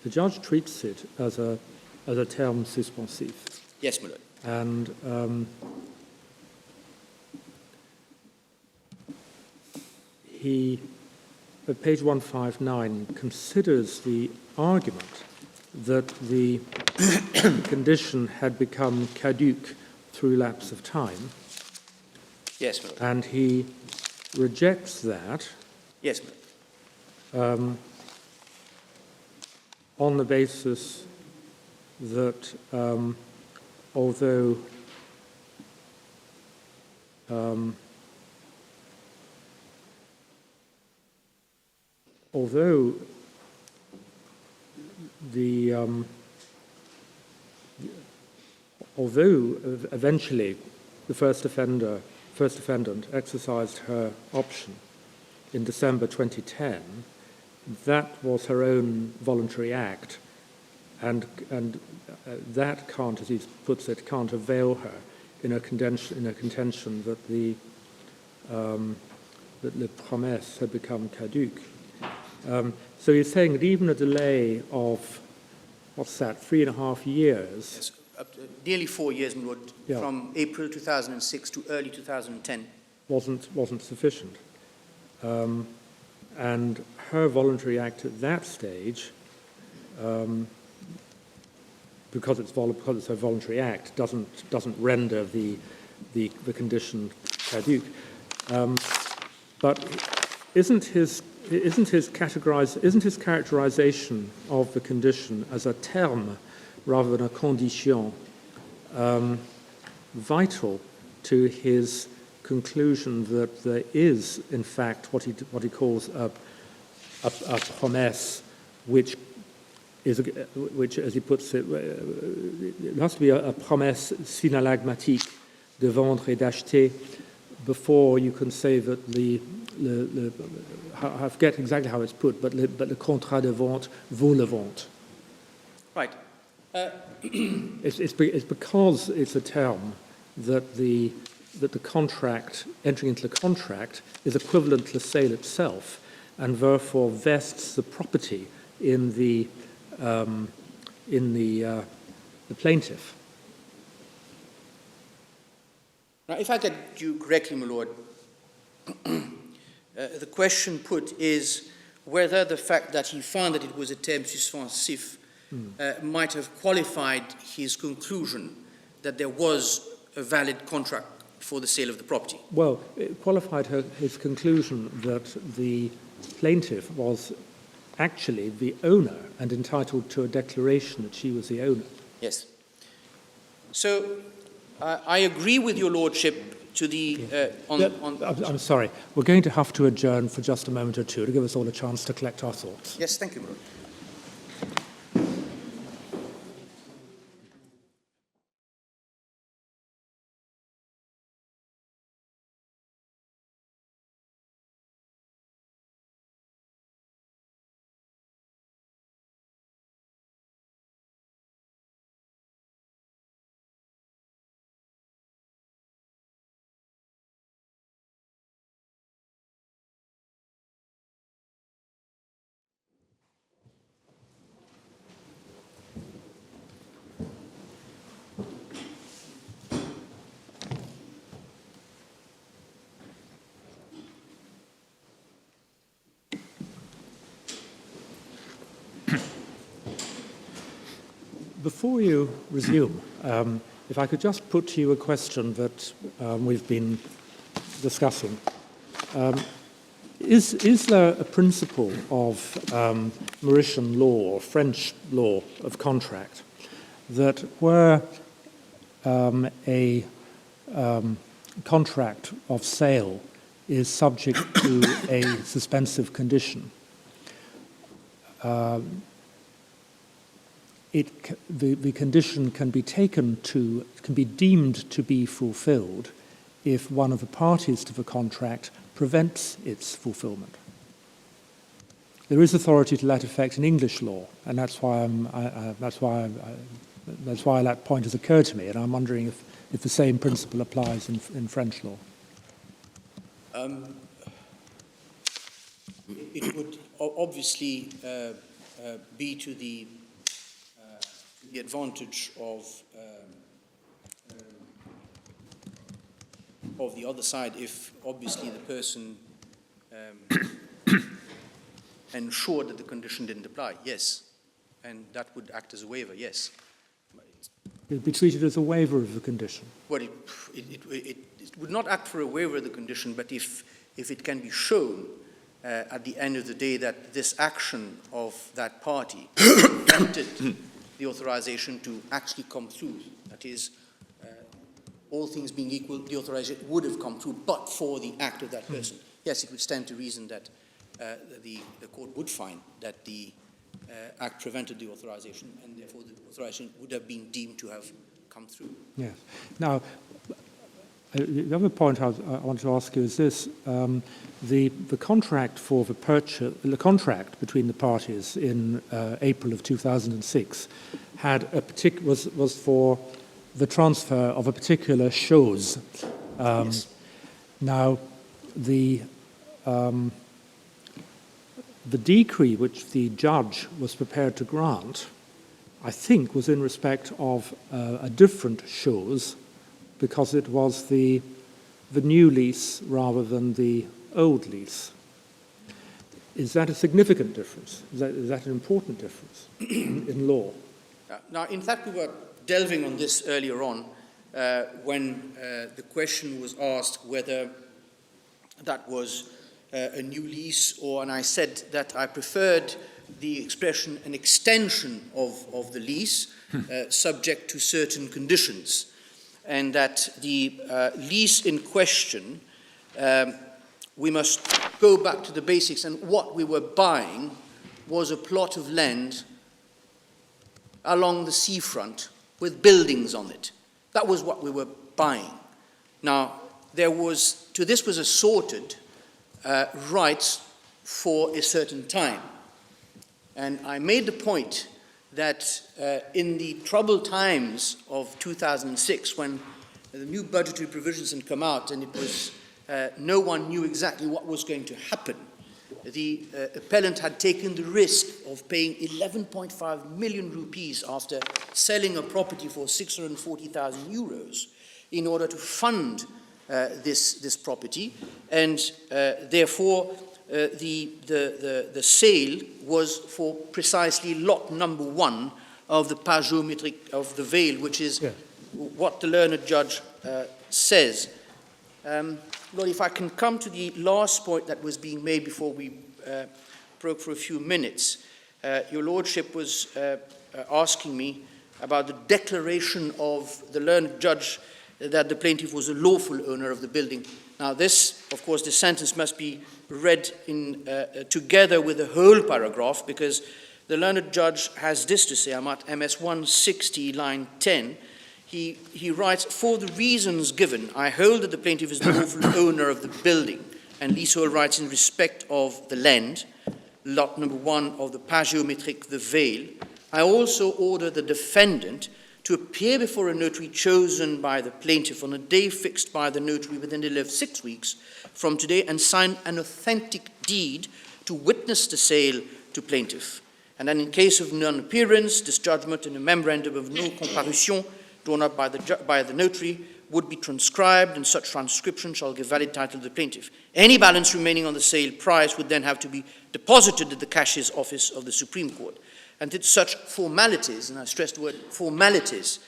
The judge treats it as a term suspensif. Yes, my lord. And he, at page 159, considers the argument that the condition had become caduc through lapse of time. Yes, my lord. And he rejects that Yes, my lord. on the basis that although eventually the first defendant exercised her option in December 2010, that was her own voluntary act, and that can't, as he puts it, can't avail her in a contention that that le promesse had become caduc. So he's saying that even a delay of, what's that, 3.5 years? Yes, nearly 4 years, my lord, Yeah. from April 2006 to early 2010. wasn't sufficient. And her voluntary act at that stage, because it's her voluntary act, doesn't render the condition caduc. But isn't his characterization of the condition as a terme rather than a condition vital to his conclusion that there is, in fact, what he calls a promesse, which, as he puts it, it has to be a promesse synallagmatique de vendre et d'acheter before you can say that I forget exactly how it's put, but le contrat de vente vaut la vente. Right. It's because it's a term that the contract, entering into the contract, is equivalent to the sale itself, and therefore vests the property in the plaintiff. Now, if I get you correctly, my lord, the question put is whether the fact that he found that it was a terme suspensif might have qualified his conclusion that there was a valid contract for the sale of the property. Well, it qualified his conclusion that the plaintiff was actually the owner and entitled to a declaration that she was the owner. Yes. So I agree with your lordship to the... I'm sorry. We're going to have to adjourn for just a moment or two to give us all a chance to collect our thoughts. Yes, thank you, my lord. Before you resume, if I could just put to you a question that we've been discussing. Is there a principle of Mauritian law or French law of contract that where a contract of sale is subject to a suspensive condition, the condition can be deemed to be fulfilled if one of the parties to the contract prevents its fulfillment? There is authority to that effect in English law, and that's why that point has occurred to me, and I'm wondering if the same principle applies in French law. It would obviously be to the advantage of the other side if obviously the person ensured that the condition didn't apply, yes. And that would act as a waiver, yes. It would be treated as a waiver of the condition. Well, it would not act for a waiver of the condition, but if it can be shown at the end of the day that this action of that party prevented the authorization to actually come through, that is, all things being equal, the authorization would have come through, but for the act of that person. Yes, it would stand to reason that the court would find that the act prevented the authorization, and therefore the authorization would have been deemed to have come through. Yes. Now, the other point I want to ask you is this: the contract for the purchase, the contract between the parties in April of 2006 had was for the transfer of a particular chose. Yes. Now, the decree which the judge was prepared to grant, I think, was in respect of a different chose, because it was the new lease rather than the old lease. Is that a significant difference? Is that an important difference in law? Now, in fact, we were delving on this earlier on when the question was asked whether that was a new lease, and I said that I preferred the expression an extension of the lease subject to certain conditions, and that the lease in question, we must go back to the basics, and what we were buying was a plot of land along the seafront with buildings on it. That was what we were buying. Now, this was assorted rights for a certain time. And I made the point that in the troubled times of 2006, when the new budgetary provisions had come out and it was no one knew exactly what was going to happen, the appellant had taken the risk of paying 11.5 million rupees after selling a property for 640,000 euros in order to fund this property, and therefore the sale was for precisely lot number 1 of the page géométrique of the Vale, which is what the learned judge says. Lord, if I can come to the last point that was being made before we broke for a few minutes. Your Lordship was asking me about the declaration of the learned judge that the plaintiff was a lawful owner of the building. Now this, of course, the sentence must be read in, together with the whole paragraph, because the learned judge has this to say. I'm at MS 160, line 10. He writes, for the reasons given, I hold that the plaintiff is the lawful owner of the building and leasehold rights in respect of the land, lot number 1 of the page géométrique, the Vale. I also order the defendant to appear before a notary chosen by the plaintiff on a day fixed by the notary within the 6 weeks from today, and sign an authentic deed to witness the sale to plaintiff. And then in case of non-appearance, this judgment and a memorandum of no comparution drawn up by the notary would be transcribed, and such transcription shall give valid title to the plaintiff. Any balance remaining on the sale price would then have to be deposited at the cashier's office of the Supreme Court. And that such formalities, and I stress the word formalities,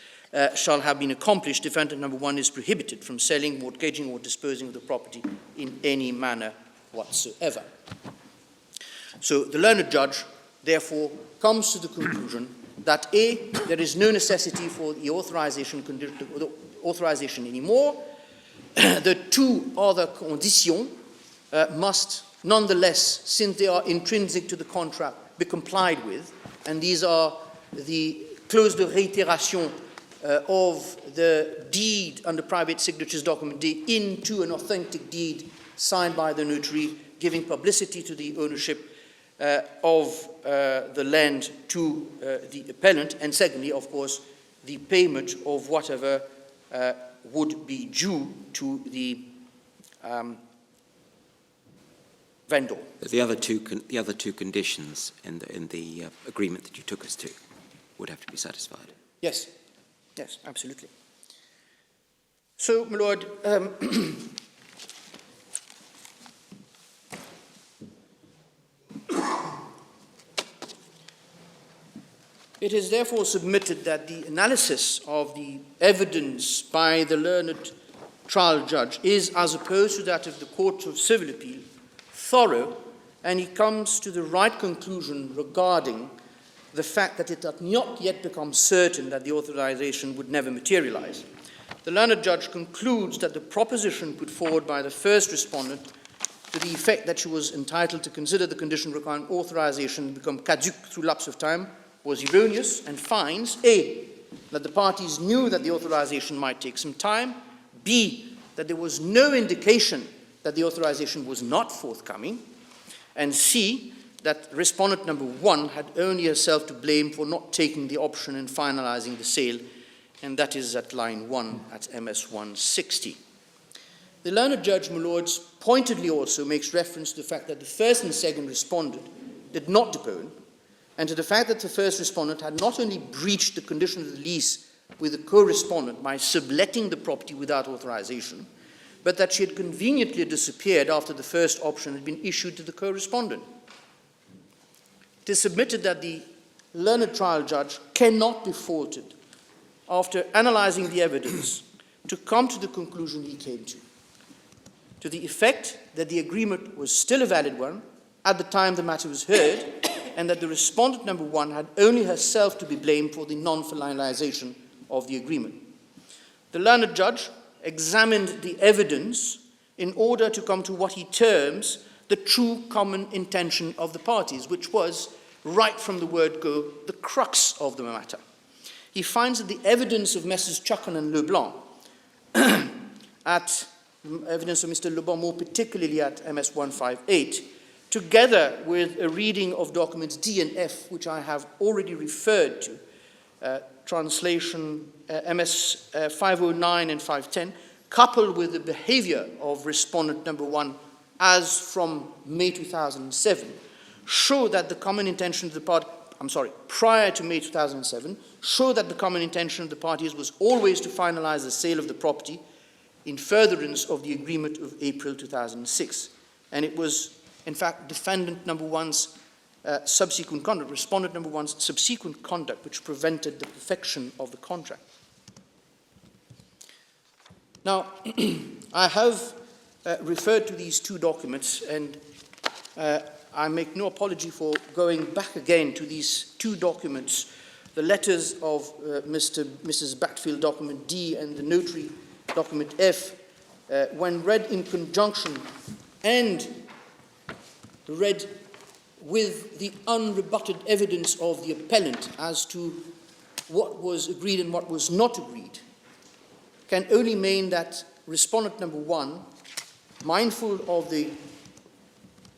shall have been accomplished, defendant number 1 is prohibited from selling, mortgaging, or disposing of the property in any manner whatsoever. So the learned judge, therefore, comes to the conclusion that A, there is no necessity for the authorization anymore. The 2 other conditions must nonetheless, since they are intrinsic to the contract, be complied with. And these are the clause de réitération of the deed under private signatures document D into an authentic deed signed by the notary, giving publicity to the ownership of the land to the appellant, and secondly, of course, the payment of whatever would be due to the vendor. The other two conditions in the agreement that you took us to would have to be satisfied. Yes, yes, absolutely. So, my Lord, it is therefore submitted that the analysis of the evidence by the learned trial judge is, as opposed to that of the Court of Civil Appeal, thorough, and he comes to the right conclusion regarding the fact that it had not yet become certain that the authorization would never materialize. The learned judge concludes that the proposition put forward by the first respondent to the effect that she was entitled to consider the condition requiring authorization become caduc through lapse of time was erroneous, and finds A, that the parties knew that the authorization might take some time, B, that there was no indication that the authorization was not forthcoming, and C, that respondent number 1 had only herself to blame for not taking the option in finalizing the sale, and that is at line 1 at MS 160. The learned judge, my lords, pointedly also makes reference to the fact that the first and second respondent did not depone, and to the fact that the first respondent had not only breached the condition of the lease with the co-respondent by subletting the property without authorization, but that she had conveniently disappeared after the first option had been issued to the co-respondent. It is submitted that the learned trial judge cannot be faulted, after analyzing the evidence, to come to the conclusion he came to the effect that the agreement was still a valid one at the time the matter was heard, and that the respondent number 1 had only herself to be blamed for the non-finalization of the agreement. The learned judge examined the evidence in order to come to what he terms the true common intention of the parties, which was, right from the word go, the crux of the matter. He finds that the evidence of Messrs. Chuchan and Leblanc, at evidence of Mr. Leblanc more particularly at MS 158, together with a reading of documents D and F, which I have already referred to, translation MS 509 and 510, coupled with the behavior of respondent number 1 as from May 2007, show that the common intention of the prior to May 2007, show that the common intention of the parties was always to finalize the sale of the property, in furtherance of the agreement of April 2006. And it was, in fact, defendant number one's subsequent conduct, respondent number one's subsequent conduct, which prevented the perfection of the contract. Now, I have referred to these two documents, and I make no apology for going back again to these two documents, the letters of Mrs. Bathfield, document D, and the notary, document F, when read in conjunction and read with the unrebutted evidence of the appellant as to what was agreed and what was not agreed, can only mean that respondent number one, mindful of the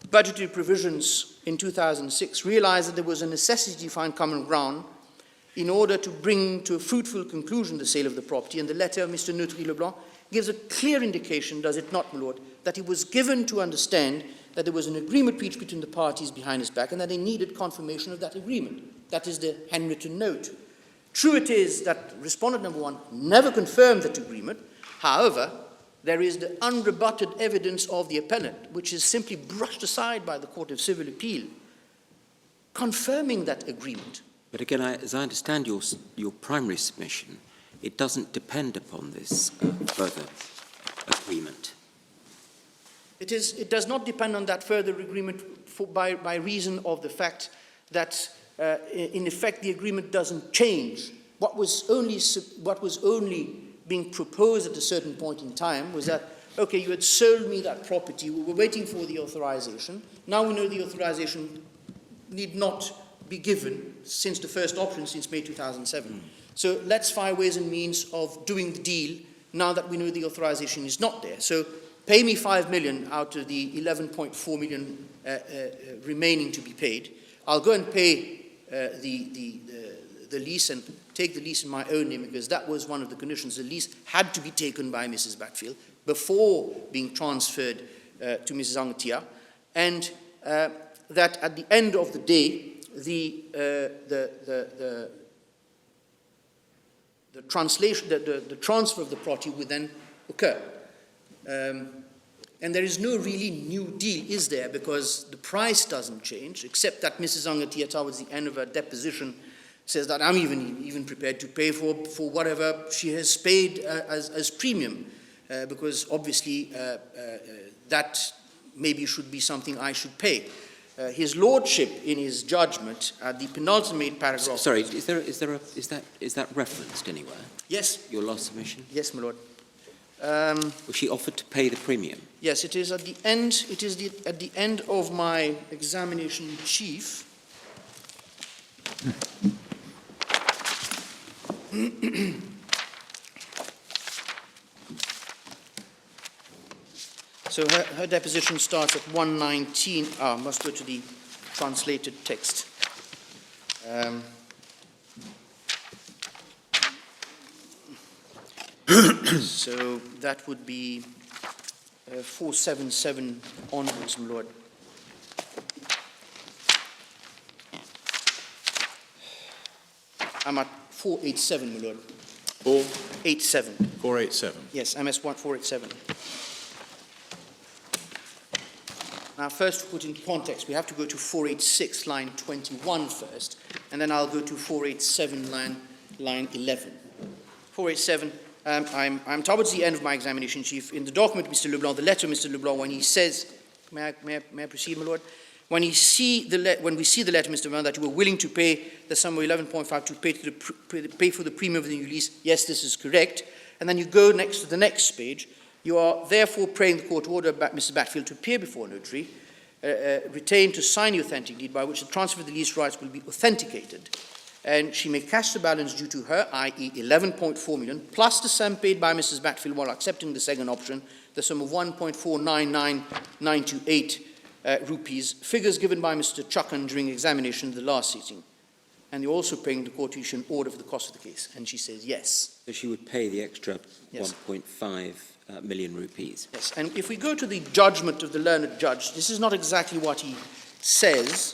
budgetary provisions in 2006, realized that there was a necessity to find common ground in order to bring to a fruitful conclusion the sale of the property. And the letter of Mr. Notary Leblanc gives a clear indication, does it not, my lord, that he was given to understand that there was an agreement reached between the parties behind his back and that they needed confirmation of that agreement. That is the handwritten note. True it is that respondent number one never confirmed that agreement. However, there is the unrebutted evidence of the appellant, which is simply brushed aside by the Court of Civil Appeal, confirming that agreement. But again, as I understand your primary submission, it doesn't depend upon this further agreement. It does not depend on that further agreement by reason of the fact that, in effect, the agreement doesn't change. What was only being proposed at a certain point in time was that, okay, you had sold me that property, we were waiting for the authorization, now we know the authorization need not be given since the first option, since May 2007. So let's find ways and means of doing the deal now that we know the authorization is not there. So pay me 5 million out of the 11.4 million remaining to be paid. I'll go and pay the lease and take the lease in my own name, because that was one of the conditions. The lease had to be taken by Mrs. Bathfield before being transferred to Mrs. Angteeah, and that at the end of the day, the transfer of the property would then occur. And there is no really new deal, is there? Because the price doesn't change, except that Mrs. Angteeah, towards the end of her deposition, says that I'm even prepared to pay for whatever she has paid as premium, because obviously that maybe should be something I should pay. His lordship, in his judgment, at the penultimate paragraph. Sorry, is that referenced anywhere? Yes. Your last submission? Yes, my lord. Was she offered to pay the premium? Yes, it is at the end. It is at the end of my examination in chief. So her deposition starts at 119. Must go to the translated text. So that would be 477 onwards, my lord. I'm at 487, my lord. 487. 487. Yes, MS 487. Now, first to put in context, we have to go to 486, line 21 first, and then I'll go to 487, line 11. 487, I'm towards the end of my examination, Chief. In the document, Mr. Leblanc, the letter of Mr. Leblanc, when he says, may I proceed, my lord? When we see the letter, Mr. Leblanc, that you were willing to pay the sum of 11.5 to pay for the premium of the new lease, yes, this is correct. And then you go next to the next page. You are therefore praying the court to order Mrs. Bathfield to appear before a notary, retained to sign the authentic deed by which the transfer of the lease rights will be authenticated. And she may cash the balance due to her, i.e. 11.4 million, plus the sum paid by Mrs. Bathfield while accepting the second option, the sum of 1.499928 rupees, figures given by Mr. Chukkan during examination of the last sitting. And you're also paying the court to issue an order for the cost of the case. And she says yes. So she would pay the extra Yes. 1.5 million rupees. Yes, and if we go to the judgment of the learned judge, this is not exactly what he says.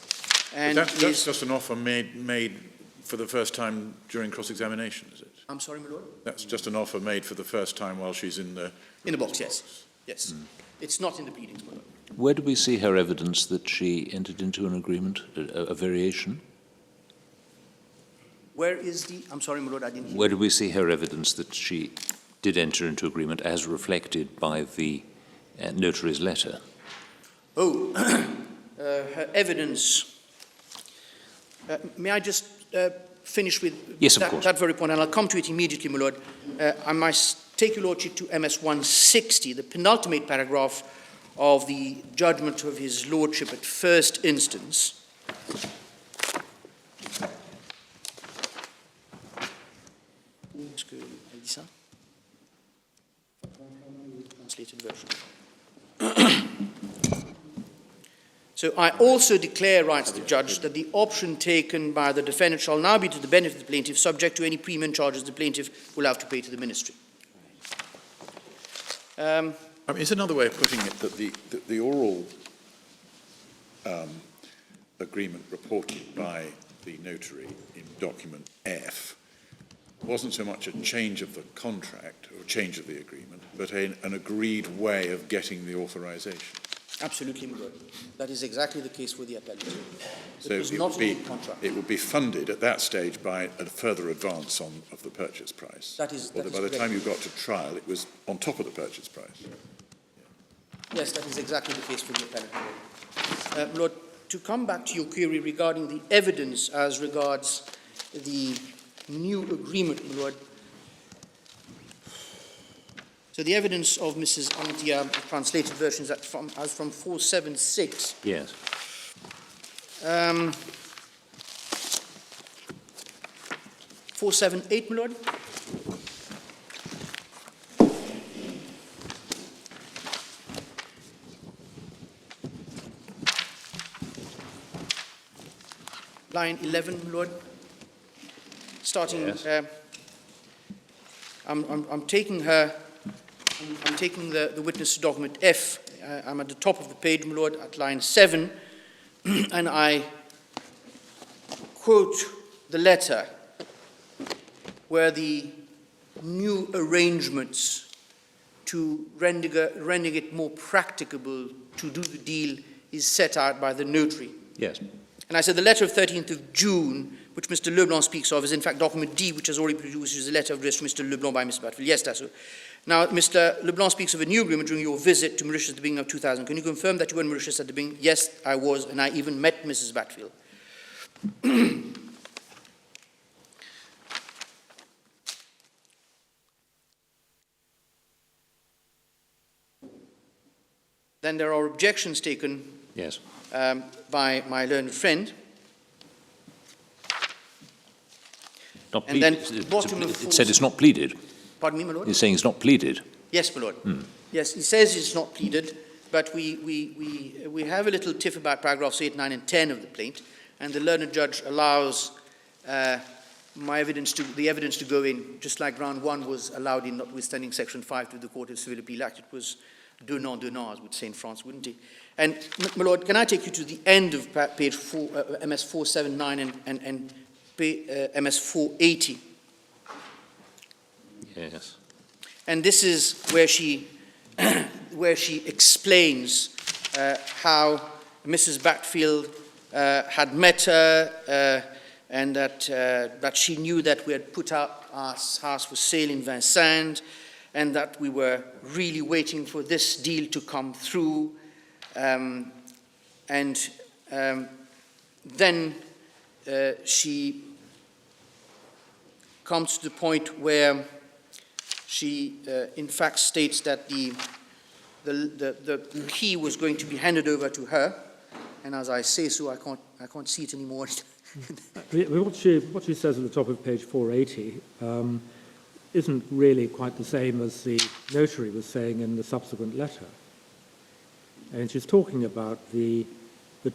And That's just an offer made for the first time during cross-examination, is it? I'm sorry, my lord? That's just an offer made for the first time while she's in the... In the box, yes. Yes. It's not in the pleadings, my lord. Where do we see her evidence that she entered into an agreement, a variation? Where is the... I'm sorry, my lord, I didn't hear. Where do we see her evidence that she did enter into agreement as reflected by the notary's letter? Oh, her evidence. May I just finish with Yes, of course. that very point, and I'll come to it immediately, my lord. I must take your lordship to MS 160, the penultimate paragraph of the judgment of his lordship at first instance. Est-ce que elle dit ça? Translated version. So I also declare, writes the judge, that the option taken by the defendant shall now be to the benefit of the plaintiff, subject to any premium charges the plaintiff will have to pay to the ministry. I mean, it's another way of putting it that the oral agreement reported by the notary in document F wasn't so much a change of the contract or change of the agreement, but an agreed way of getting the authorization. Absolutely, my lord. That is exactly the case for the appellate. So It was not in the contract. it would be funded at that stage by a further advance of the purchase price. That is By the correct. time you got to trial, it was on top of the purchase price. Yes, that is exactly the case for the appellate. My lord, to come back to your query regarding the evidence as regards the new agreement, my lord. So the evidence of Mrs. Angteeah, the translated version, is from 476. Yes. 478, my lord. Line 11, my lord. Starting, Yes. I'm taking her. I'm taking the witness document F. I'm at the top of the page, my lord, at line 7, and I quote the letter where the new arrangements to rendering it more practicable to do the deal is set out by the notary. Yes. And I said the letter of 13th of June, which Mr. Leblanc speaks of, is in fact document D, which has already produced, which is a letter addressed to Mr. Leblanc by Mr. Bathfield. Yes, that's so. Now, Mr. Leblanc speaks of a new agreement during your visit to Mauritius at the beginning of 2000. Can you confirm that you were in Mauritius at the beginning? Yes, I was, and I even met Mrs. Bathfield. Then there are objections taken Yes. by my learned friend. Not And then pleaded. bottom of It said it's not pleaded. Pardon me, my lord? He's saying it's not pleaded. Yes, my lord. Yes, he says it's not pleaded, but we have a little tiff about paragraphs 8, 9, and 10 of the plaint, and the learned judge allows the evidence to go in, just like ground 1 was allowed in, notwithstanding section 5 to the Court of Civil Appeal Act. It was donnant, as would say in France, wouldn't it? And, my lord, can I take you to the end of page 4, MS 479 and MS 480? Yes. And this is where she explains how Mrs. Bathfield had met her and that she knew that we had put up our house for sale in Vincennes and that we were really waiting for this deal to come through. Then she comes to the point where she, in fact, states that the key was going to be handed over to her, and as I say so, I can't see it anymore. What she says at the top of page 480 isn't really quite the same as the notary was saying in the subsequent letter. And she's talking about the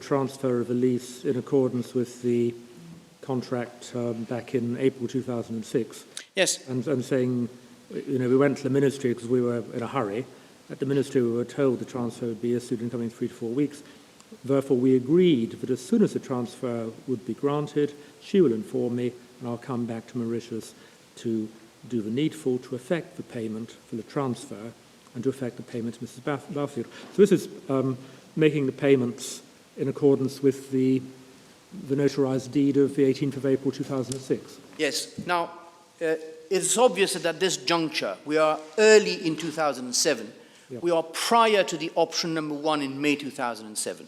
transfer of a lease in accordance with the contract back in April 2006. Yes. And saying, you know, we went to the ministry because we were in a hurry. At the ministry, we were told the transfer would be issued in coming 3 to 4 weeks. Therefore, we agreed that as soon as the transfer would be granted, she will inform me, and I'll come back to Mauritius to do the needful to effect the payment for the transfer and to effect the payment to Mrs. Bathfield. So this is making the payments in accordance with the notarized deed of the 18th of April 2006. Yes. Now, it's obvious that at this juncture, we are early in 2007. Yep. We are prior to the option number 1 in May 2007.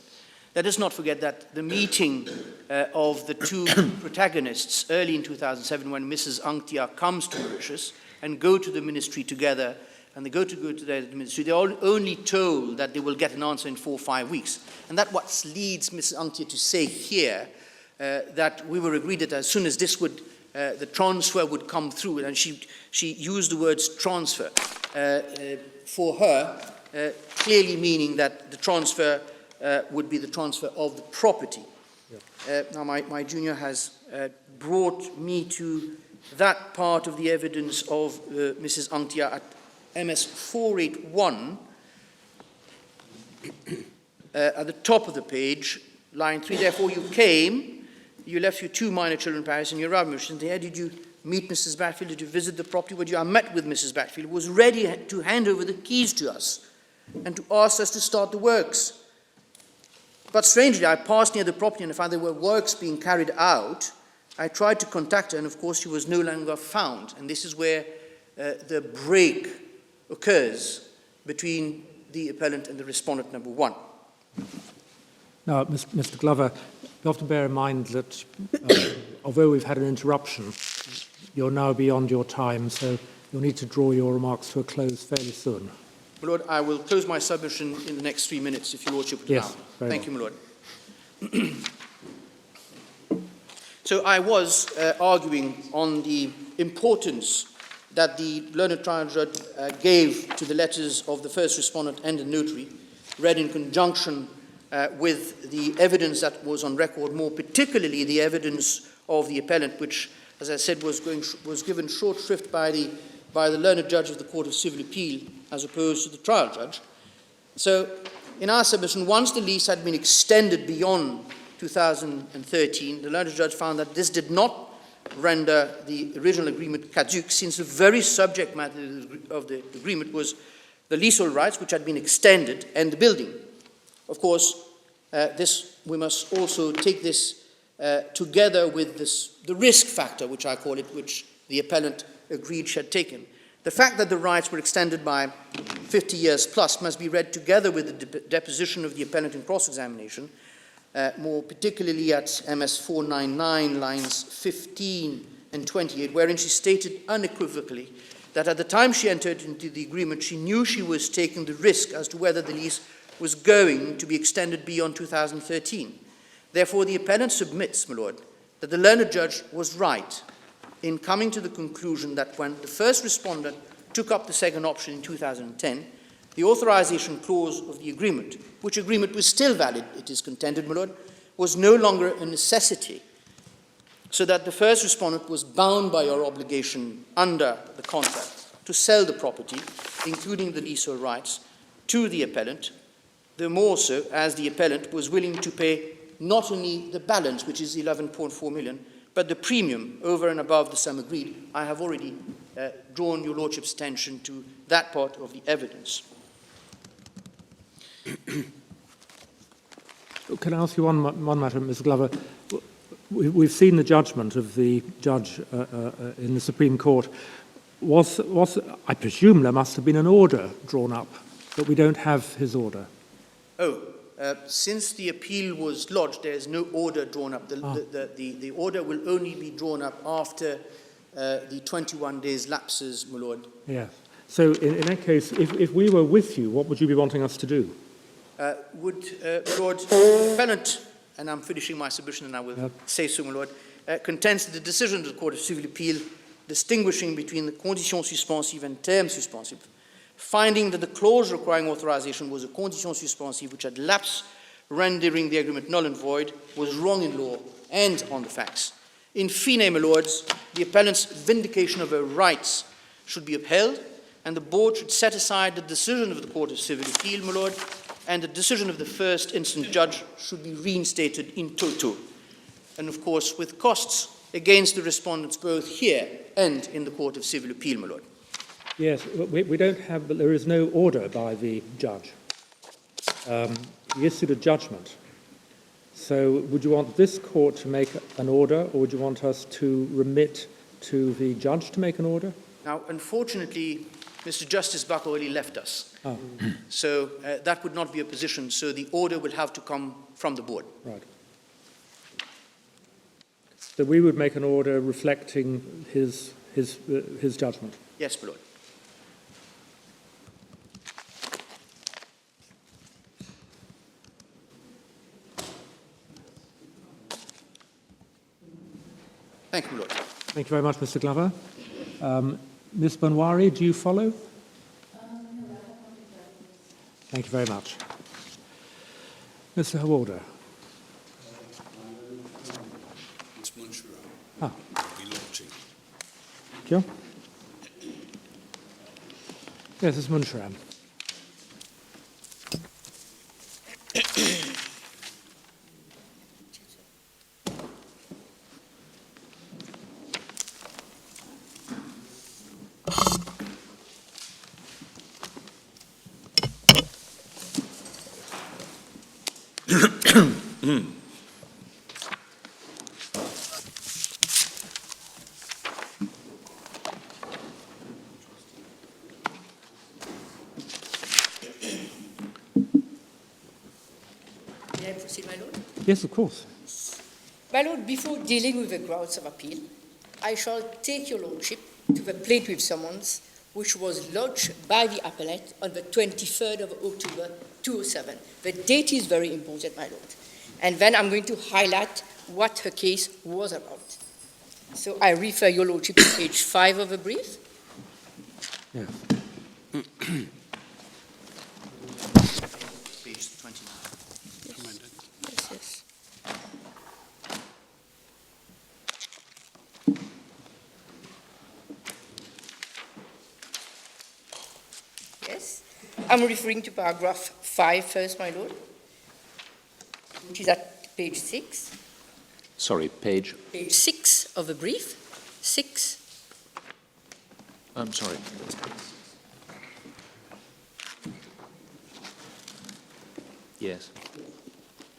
Let us not forget that the meeting of the two protagonists early in 2007, when Mrs. Angteeah comes to Mauritius and go to the ministry together, and they go to the ministry, they're only told that they will get an answer in 4 or 5 weeks. And that's what leads Mrs. Angteeah to say here that we were agreed that as soon as this would, the transfer would come through, and she used the words transfer for her, clearly meaning that the transfer would be the transfer of the property. Yep. Now, my junior has brought me to that part of the evidence of Mrs. Angteeah at MS 481, at the top of the page, line 3. Therefore, you came, you left your 2 minor children in Paris, and you arrived in Mauritius. And there, did you meet Mrs. Bathfield? Did you visit the property? Where I met with Mrs. Bathfield, who was ready to hand over the keys to us and to ask us to start the works. But strangely, I passed near the property and I found there were works being carried out. I tried to contact her, and of course she was no longer found. And this is where the break occurs between the appellant and the respondent number 1. Now, Mr. Glover, you have to bear in mind that although we've had an interruption, you're now beyond your time, so you'll need to draw your remarks to a close fairly soon. My Lord, I will close my submission in the next 3 minutes, if your Lordship would allow. Yes, Thank you, my Lord. So I was arguing on the importance that the learned trial judge gave to the letters of the first respondent and the notary, read in conjunction with the evidence that was on record, more particularly the evidence of the appellant, which, as I said, was given short shrift by the learned judge of the Court of Civil Appeal as opposed to the trial judge. So, in our submission, once the lease had been extended beyond 2013, the learned judge found that this did not render the original agreement caduc, since the very subject matter of the agreement was the leasehold rights, which had been extended, and the building. Of course, we must also take this together with the risk factor, which I call it, which the appellant agreed she had taken. The fact that the rights were extended by 50 years plus must be read together with the deposition of the appellant in cross-examination, more particularly at MS 499, lines 15 and 28, wherein she stated unequivocally that at the time she entered into the agreement, she knew she was taking the risk as to whether the lease was going to be extended beyond 2013. Therefore, the appellant submits, my Lord, that the learned judge was right in coming to the conclusion that when the first respondent took up the second option in 2010, the authorization clause of the agreement, which agreement was still valid, it is contended, my Lord, was no longer a necessity, so that the first respondent was bound by our obligation under the contract to sell the property, including the leasehold rights, to the appellant, the more so as the appellant was willing to pay not only the balance, which is 11.4 million, but the premium over and above the sum agreed. I have already drawn your Lordship's attention to that part of the evidence. Can I ask you one matter, Mr. Glover? We've seen the judgment of the judge in the Supreme Court. I presume there must have been an order drawn up, but we don't have his order. Since the appeal was lodged, there is no order drawn up. The order will only be drawn up after the 21 days lapses, my Lord. Yes. So in that case, if we were with you, what would you be wanting us to do? Lord, the appellant, and I'm finishing my submission and I will say so, my Lord, contends that the decision of the Court of Civil Appeal distinguishing between the condition suspensive and terme suspensive, finding that the clause requiring authorization was a condition suspensive which had lapsed, rendering the agreement null and void, was wrong in law and on the facts. In fine, my lords, the appellant's vindication of her rights should be upheld, and the board should set aside the decision of the Court of Civil Appeal, my lord, and the decision of the first instance judge should be reinstated in toto. And of course, with costs against the respondents both here and in the Court of Civil Appeal, my Lord. Yes, we don't have, but there is no order by the judge. He issued a judgment. So would you want this court to make an order, or would you want us to remit to the judge to make an order? Now, unfortunately, Mr. Justice Bakawali left us. Oh. So that would not be a position, so the order will have to come from the board. Right. So we would make an order reflecting his judgment. Yes, my Lord. Thank you, my Lord. Thank you very much, Mr. Glover. Ms. Banwari, do you follow? Thank you very much. Mr. Hawarder. Ms. Munshira. Ah. Be launching. Thank you. Yes, Ms. Munshram. May I proceed, my Lord? Yes, of course. My Lord, before dealing with the grounds of appeal, I shall take your Lordship to the plaintiff summons which was lodged by the appellate on the 23rd of October 2007. The date is very important, my Lord. And then I'm going to highlight what her case was about. So I refer your Lordship to page 5 of the brief. Yeah. Page 29. Commended. Yes, yes. Yes, I'm referring to paragraph 5 first, my Lord, which is at page 6. Sorry, page. Page 6 of the brief. 6. I'm sorry. Yes.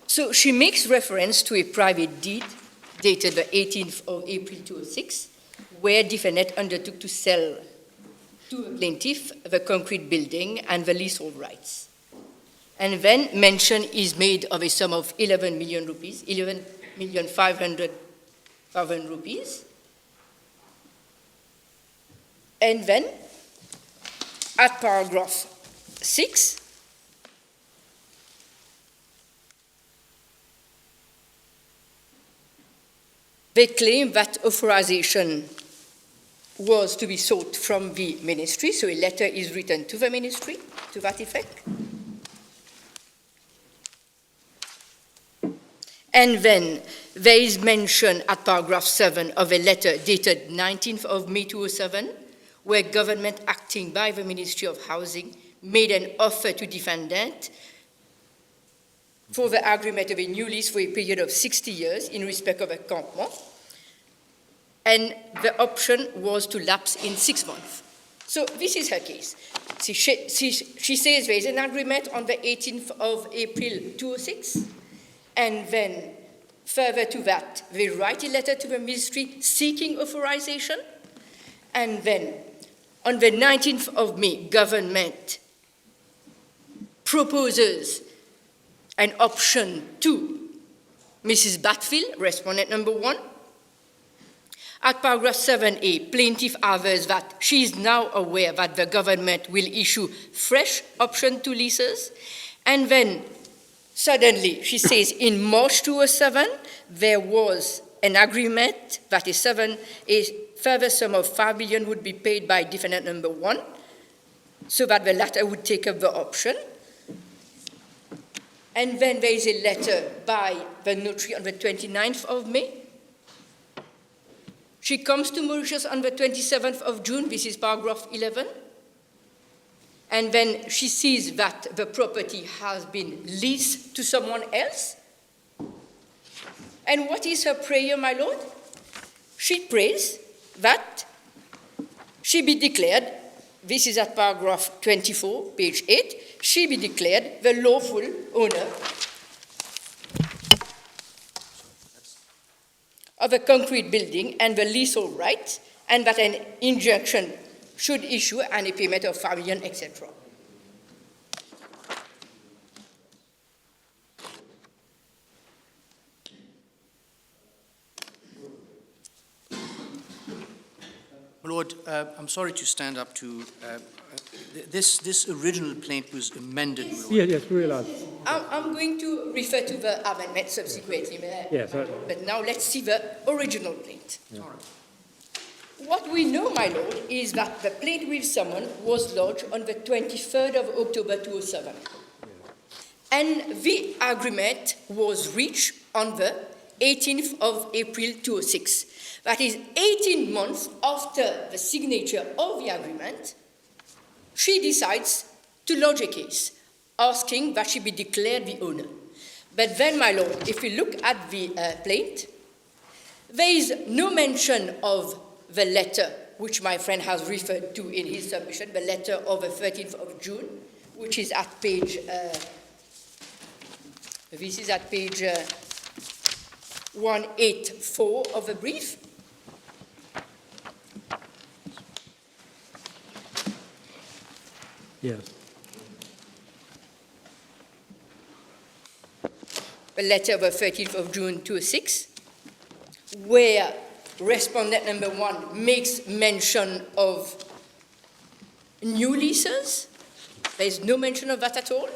So she makes reference to a private deed dated the 18th of April 2006, where defendant undertook to sell to a plaintiff the concrete building and the leasehold rights. And then mention is made of a sum of 11 million rupees, 11,500,000 rupees. And then at paragraph 6, they claim that authorization was to be sought from the ministry, so a letter is written to the ministry to that effect. And then there is mention at paragraph 7 of a letter dated 19th of May 2007, where government acting by the Ministry of Housing made an offer to defendant for the agreement of a new lease for a period of 60 years in respect of a campement, and the option was to lapse in 6 months. So this is her case. She says there is an agreement on the 18th of April 2006, and then further to that, they write a letter to the ministry seeking authorization, and then on the 19th of May, government proposes an option to Mrs. Bathfield, respondent number 1. At paragraph 7a, plaintiff avers that she is now aware that the government will issue fresh option to leases, and then suddenly she says in March 2007 there was an agreement that a further sum of 5 million would be paid by defendant number 1, so that the latter would take up the option. And then there is a letter by the notary on the 29th of May. She comes to Mauritius on the 27th of June, this is paragraph 11. And then she sees that the property has been leased to someone else. And what is her prayer, my Lord? she prays that she be declared, this is at paragraph 24, page 8, she be declared the lawful owner of a concrete building and the leasehold rights, and that an injunction should issue and a payment of $5 million, etc. My Lord, I'm sorry to stand up to this original plaint was amended. My Lord. Yes, we realise. I'm going to refer to the amendment subsequently, Yes, but now let's see the original plaint. Yeah. All right. What we know, my Lord, is that the plaint with summons was lodged on the 23rd of October 2007. And the agreement was reached on the 18th of April 2006. That is 18 months after the signature of the agreement, she decides to lodge a case, asking that she be declared the owner. But then, my Lord, if we look at the plaint, there is no mention of the letter which my friend has referred to in his submission, the letter of the 13th of June, which is at page, this is at page 184 of the brief. Yes. The letter of the 13th of June 2006, where respondent number 1 makes mention of new leases. There is no mention of that at all.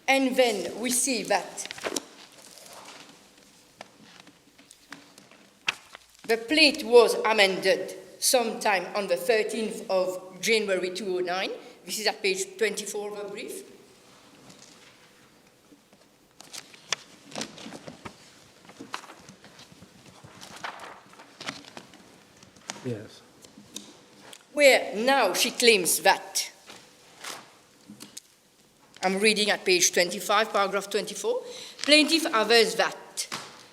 And then we see that the plaint was amended sometime on the 13th of January 2009. This is at page 24 of the brief. Yes. Where now she claims that, I'm reading at page 25, paragraph 24, plaintiff avers that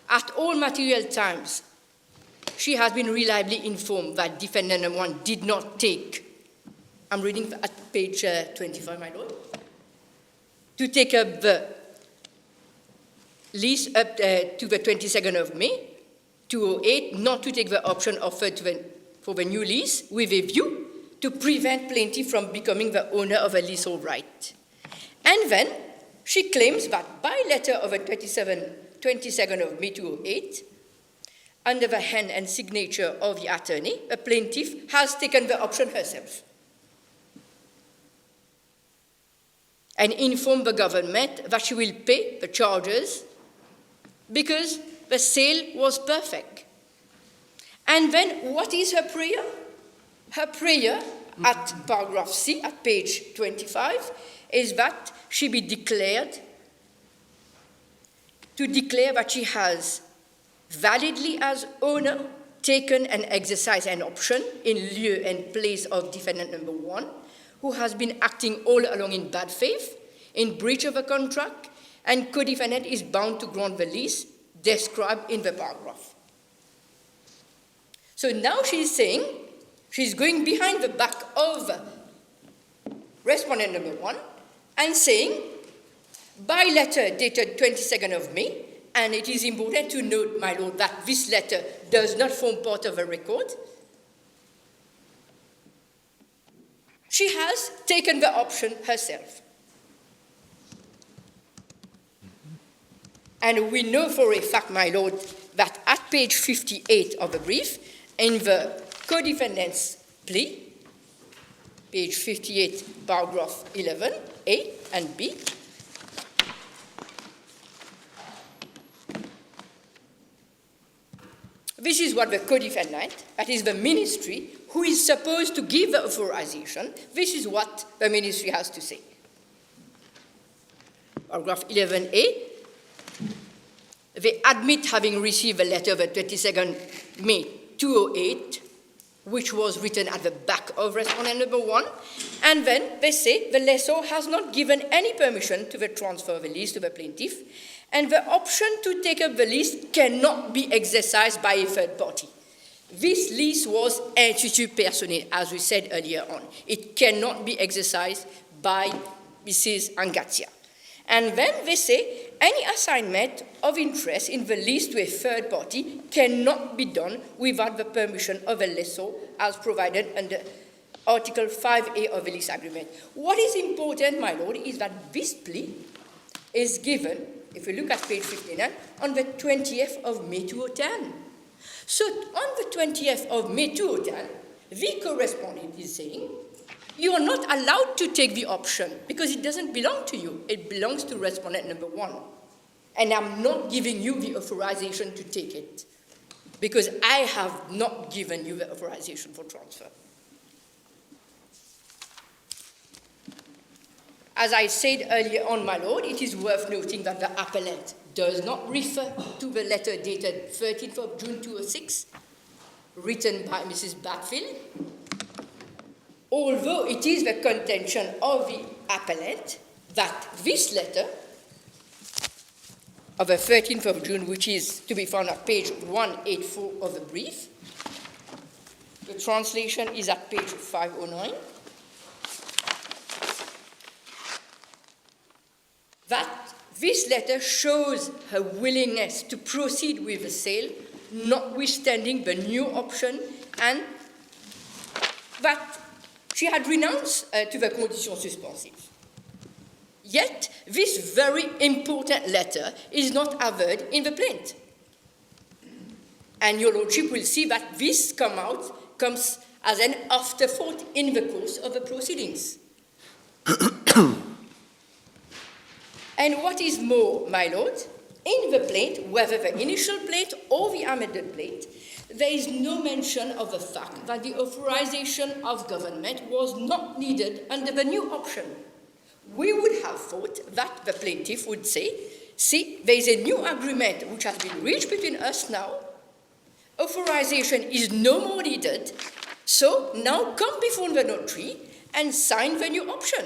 at all material times she has been reliably informed that defendant number 1 did not take, I'm reading at page 25, my Lord, to take up the lease up to the 22nd of May, 2008, not to take the option offered for the new lease with a view to prevent plaintiff from becoming the owner of a leasehold right. And then she claims that by letter of the 22nd of May 2008, under the hand and signature of the attorney, the plaintiff has taken the option herself and informed the government that she will pay the charges because the sale was perfect. And then what is her prayer? Her prayer at paragraph C, at page 25, is that she be declared, to declare that she has validly as owner taken and exercised an option in lieu and place of defendant number 1, who has been acting all along in bad faith, in breach of a contract, and co-defendant is bound to grant the lease described in the paragraph. So now she's saying, she's going behind the back of respondent number 1 and saying, by letter dated 22nd of May, and it is important to note, my Lord, that this letter does not form part of a record, she has taken the option herself. And we know for a fact, my Lord, that at page 58 of the brief, in the co-defendant's plea, page 58, paragraph 11, A and B, this is what the co-defendant, that is the ministry, who is supposed to give the authorization, this is what the ministry has to say. Paragraph 11A, they admit having received a letter of the 22nd May 2008, which was written at the back of respondent number 1. And then they say the lessor has not given any permission to the transfer of the lease to the plaintiff, and the option to take up the lease cannot be exercised by a third party. This lease was institut personnel, as we said earlier on. It cannot be exercised by Mrs. Angteeah. And then they say any assignment of interest in the lease to a third party cannot be done without the permission of the lessor as provided under Article 5A of the lease agreement. What is important, my lord, is that this plea is given, if you look at page 59, on the 20th of May 2010. So on the 20th of May 2010, the correspondent is saying, you are not allowed to take the option because it doesn't belong to you. It belongs to respondent number 1. And I'm not giving you the authorization to take it because I have not given you the authorization for transfer. As I said earlier on, my lord, it is worth noting that the appellant does not refer to the letter dated 13th of June 2006, written by Mrs. Bathfield, although it is the contention of the appellant that this letter of the 13th of June, which is to be found at page 184 of the brief, the translation is at page 509, that this letter shows her willingness to proceed with the sale, notwithstanding the new option, and that she had renounced to the conditions suspensive. Yet, this very important letter is not averred in the plaint. And your lordship will see that this comes as an afterthought in the course of the proceedings. And what is more, my lord, in the plaint, whether the initial plaint or the amended plaint, there is no mention of the fact that the authorization of government was not needed under the new option. We would have thought that the plaintiff would say, see, there is a new agreement which has been reached between us now. Authorization is no more needed, so now come before the notary and sign the new option.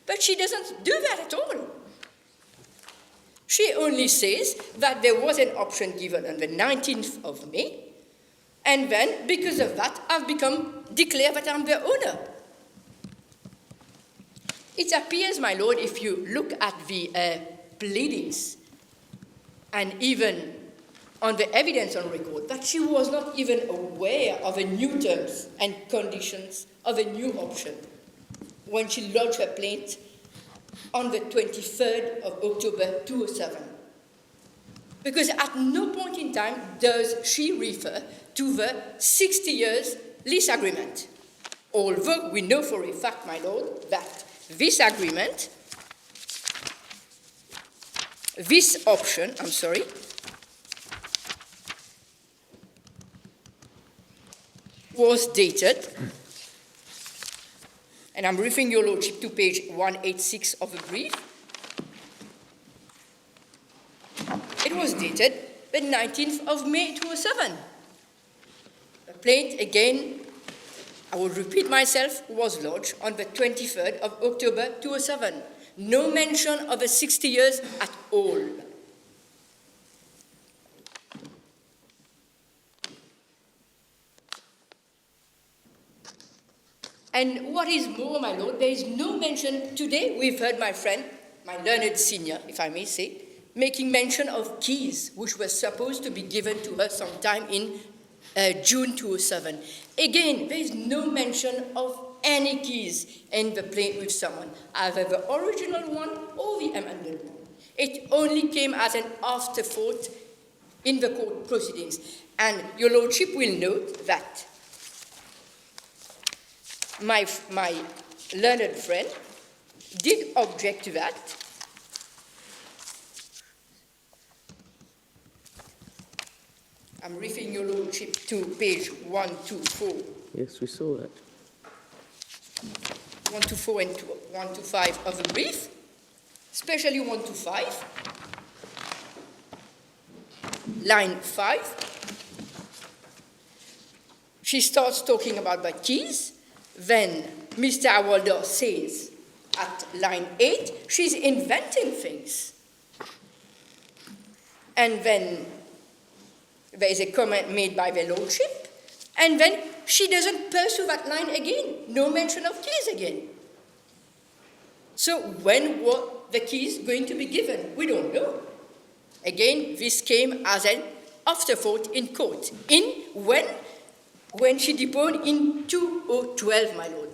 But she doesn't do that at all. She only says that there was an option given on the 19th of May, and then, because of that, I've declared that I'm the owner. It appears, my lord, if you look at the pleadings and even on the evidence on record, that she was not even aware of the new terms and conditions of a new option when she lodged her plaint on the 23rd of October 2007. Because at no point in time does she refer to the 60 years lease agreement. Although we know for a fact, my lord, that this agreement, this option, was dated, and I'm referring your lordship to page 186 of the brief. It was dated the 19th of May 2007. The plaint, again, I will repeat myself, was lodged on the 23rd of October 2007. No mention of the 60 years at all. And what is more, my lord, there is no mention today. We've heard my friend, my learned senior, if I may say, making mention of keys which were supposed to be given to her sometime in June 2007. Again, there is no mention of any keys in the plaint with someone, either the original one or the amended one. It only came as an afterthought in the court proceedings. And your lordship will note that my learned friend did object to that. I'm referring your lordship to page 124. Yes, we saw that. 124 and 125 of the brief, especially 125, line 5. she starts talking about the keys. Then Mr. Awalder says at line 8, she's inventing things. And then there is a comment made by the Lordship, and then she doesn't pursue that line again. No mention of keys again. So when were the keys going to be given? We don't know. Again, this came as an afterthought in court. When she deposed in 2012, my lord.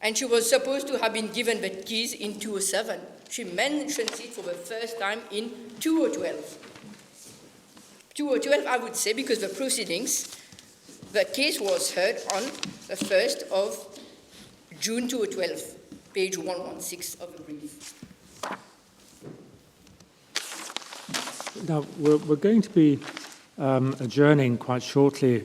And she was supposed to have been given the keys in 2007. She mentions it for the first time in 2012. 2012, I would say, because the proceedings, the case was heard on the 1st of June 2012, page 116 of the brief. Now, we're going to be adjourning quite shortly.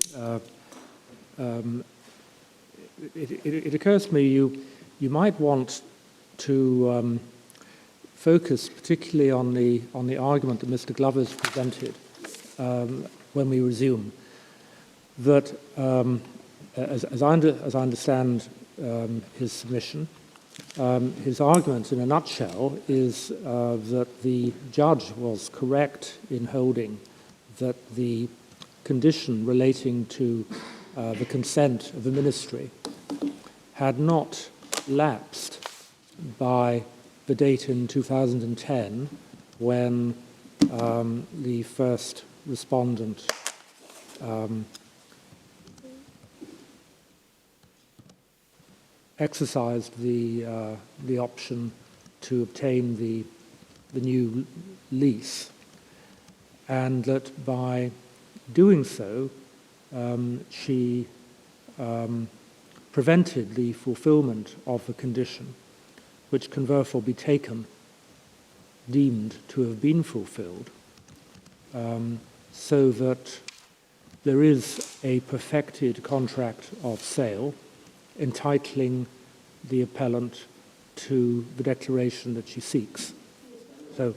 It occurs to me you might want to focus particularly on the argument that Mr. Glover's presented when we resume. That, as I understand his submission, his argument in a nutshell is that the judge was correct in holding that the condition relating to the consent of the ministry had not lapsed by the date in 2010 when the first respondent exercised the option to obtain the new lease, and that by doing so, she prevented the fulfillment of the condition, which can therefore be deemed to have been fulfilled, so that there is a perfected contract of sale entitling the appellant to the declaration that she seeks. So,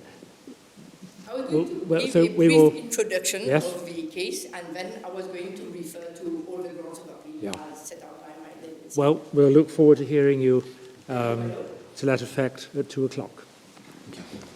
I was going to give a brief introduction yes? of the case, and then I was going to refer to all the grounds of appeal as set out by my limits. Well, we'll look forward to hearing you to that effect at 2:00. Thank you.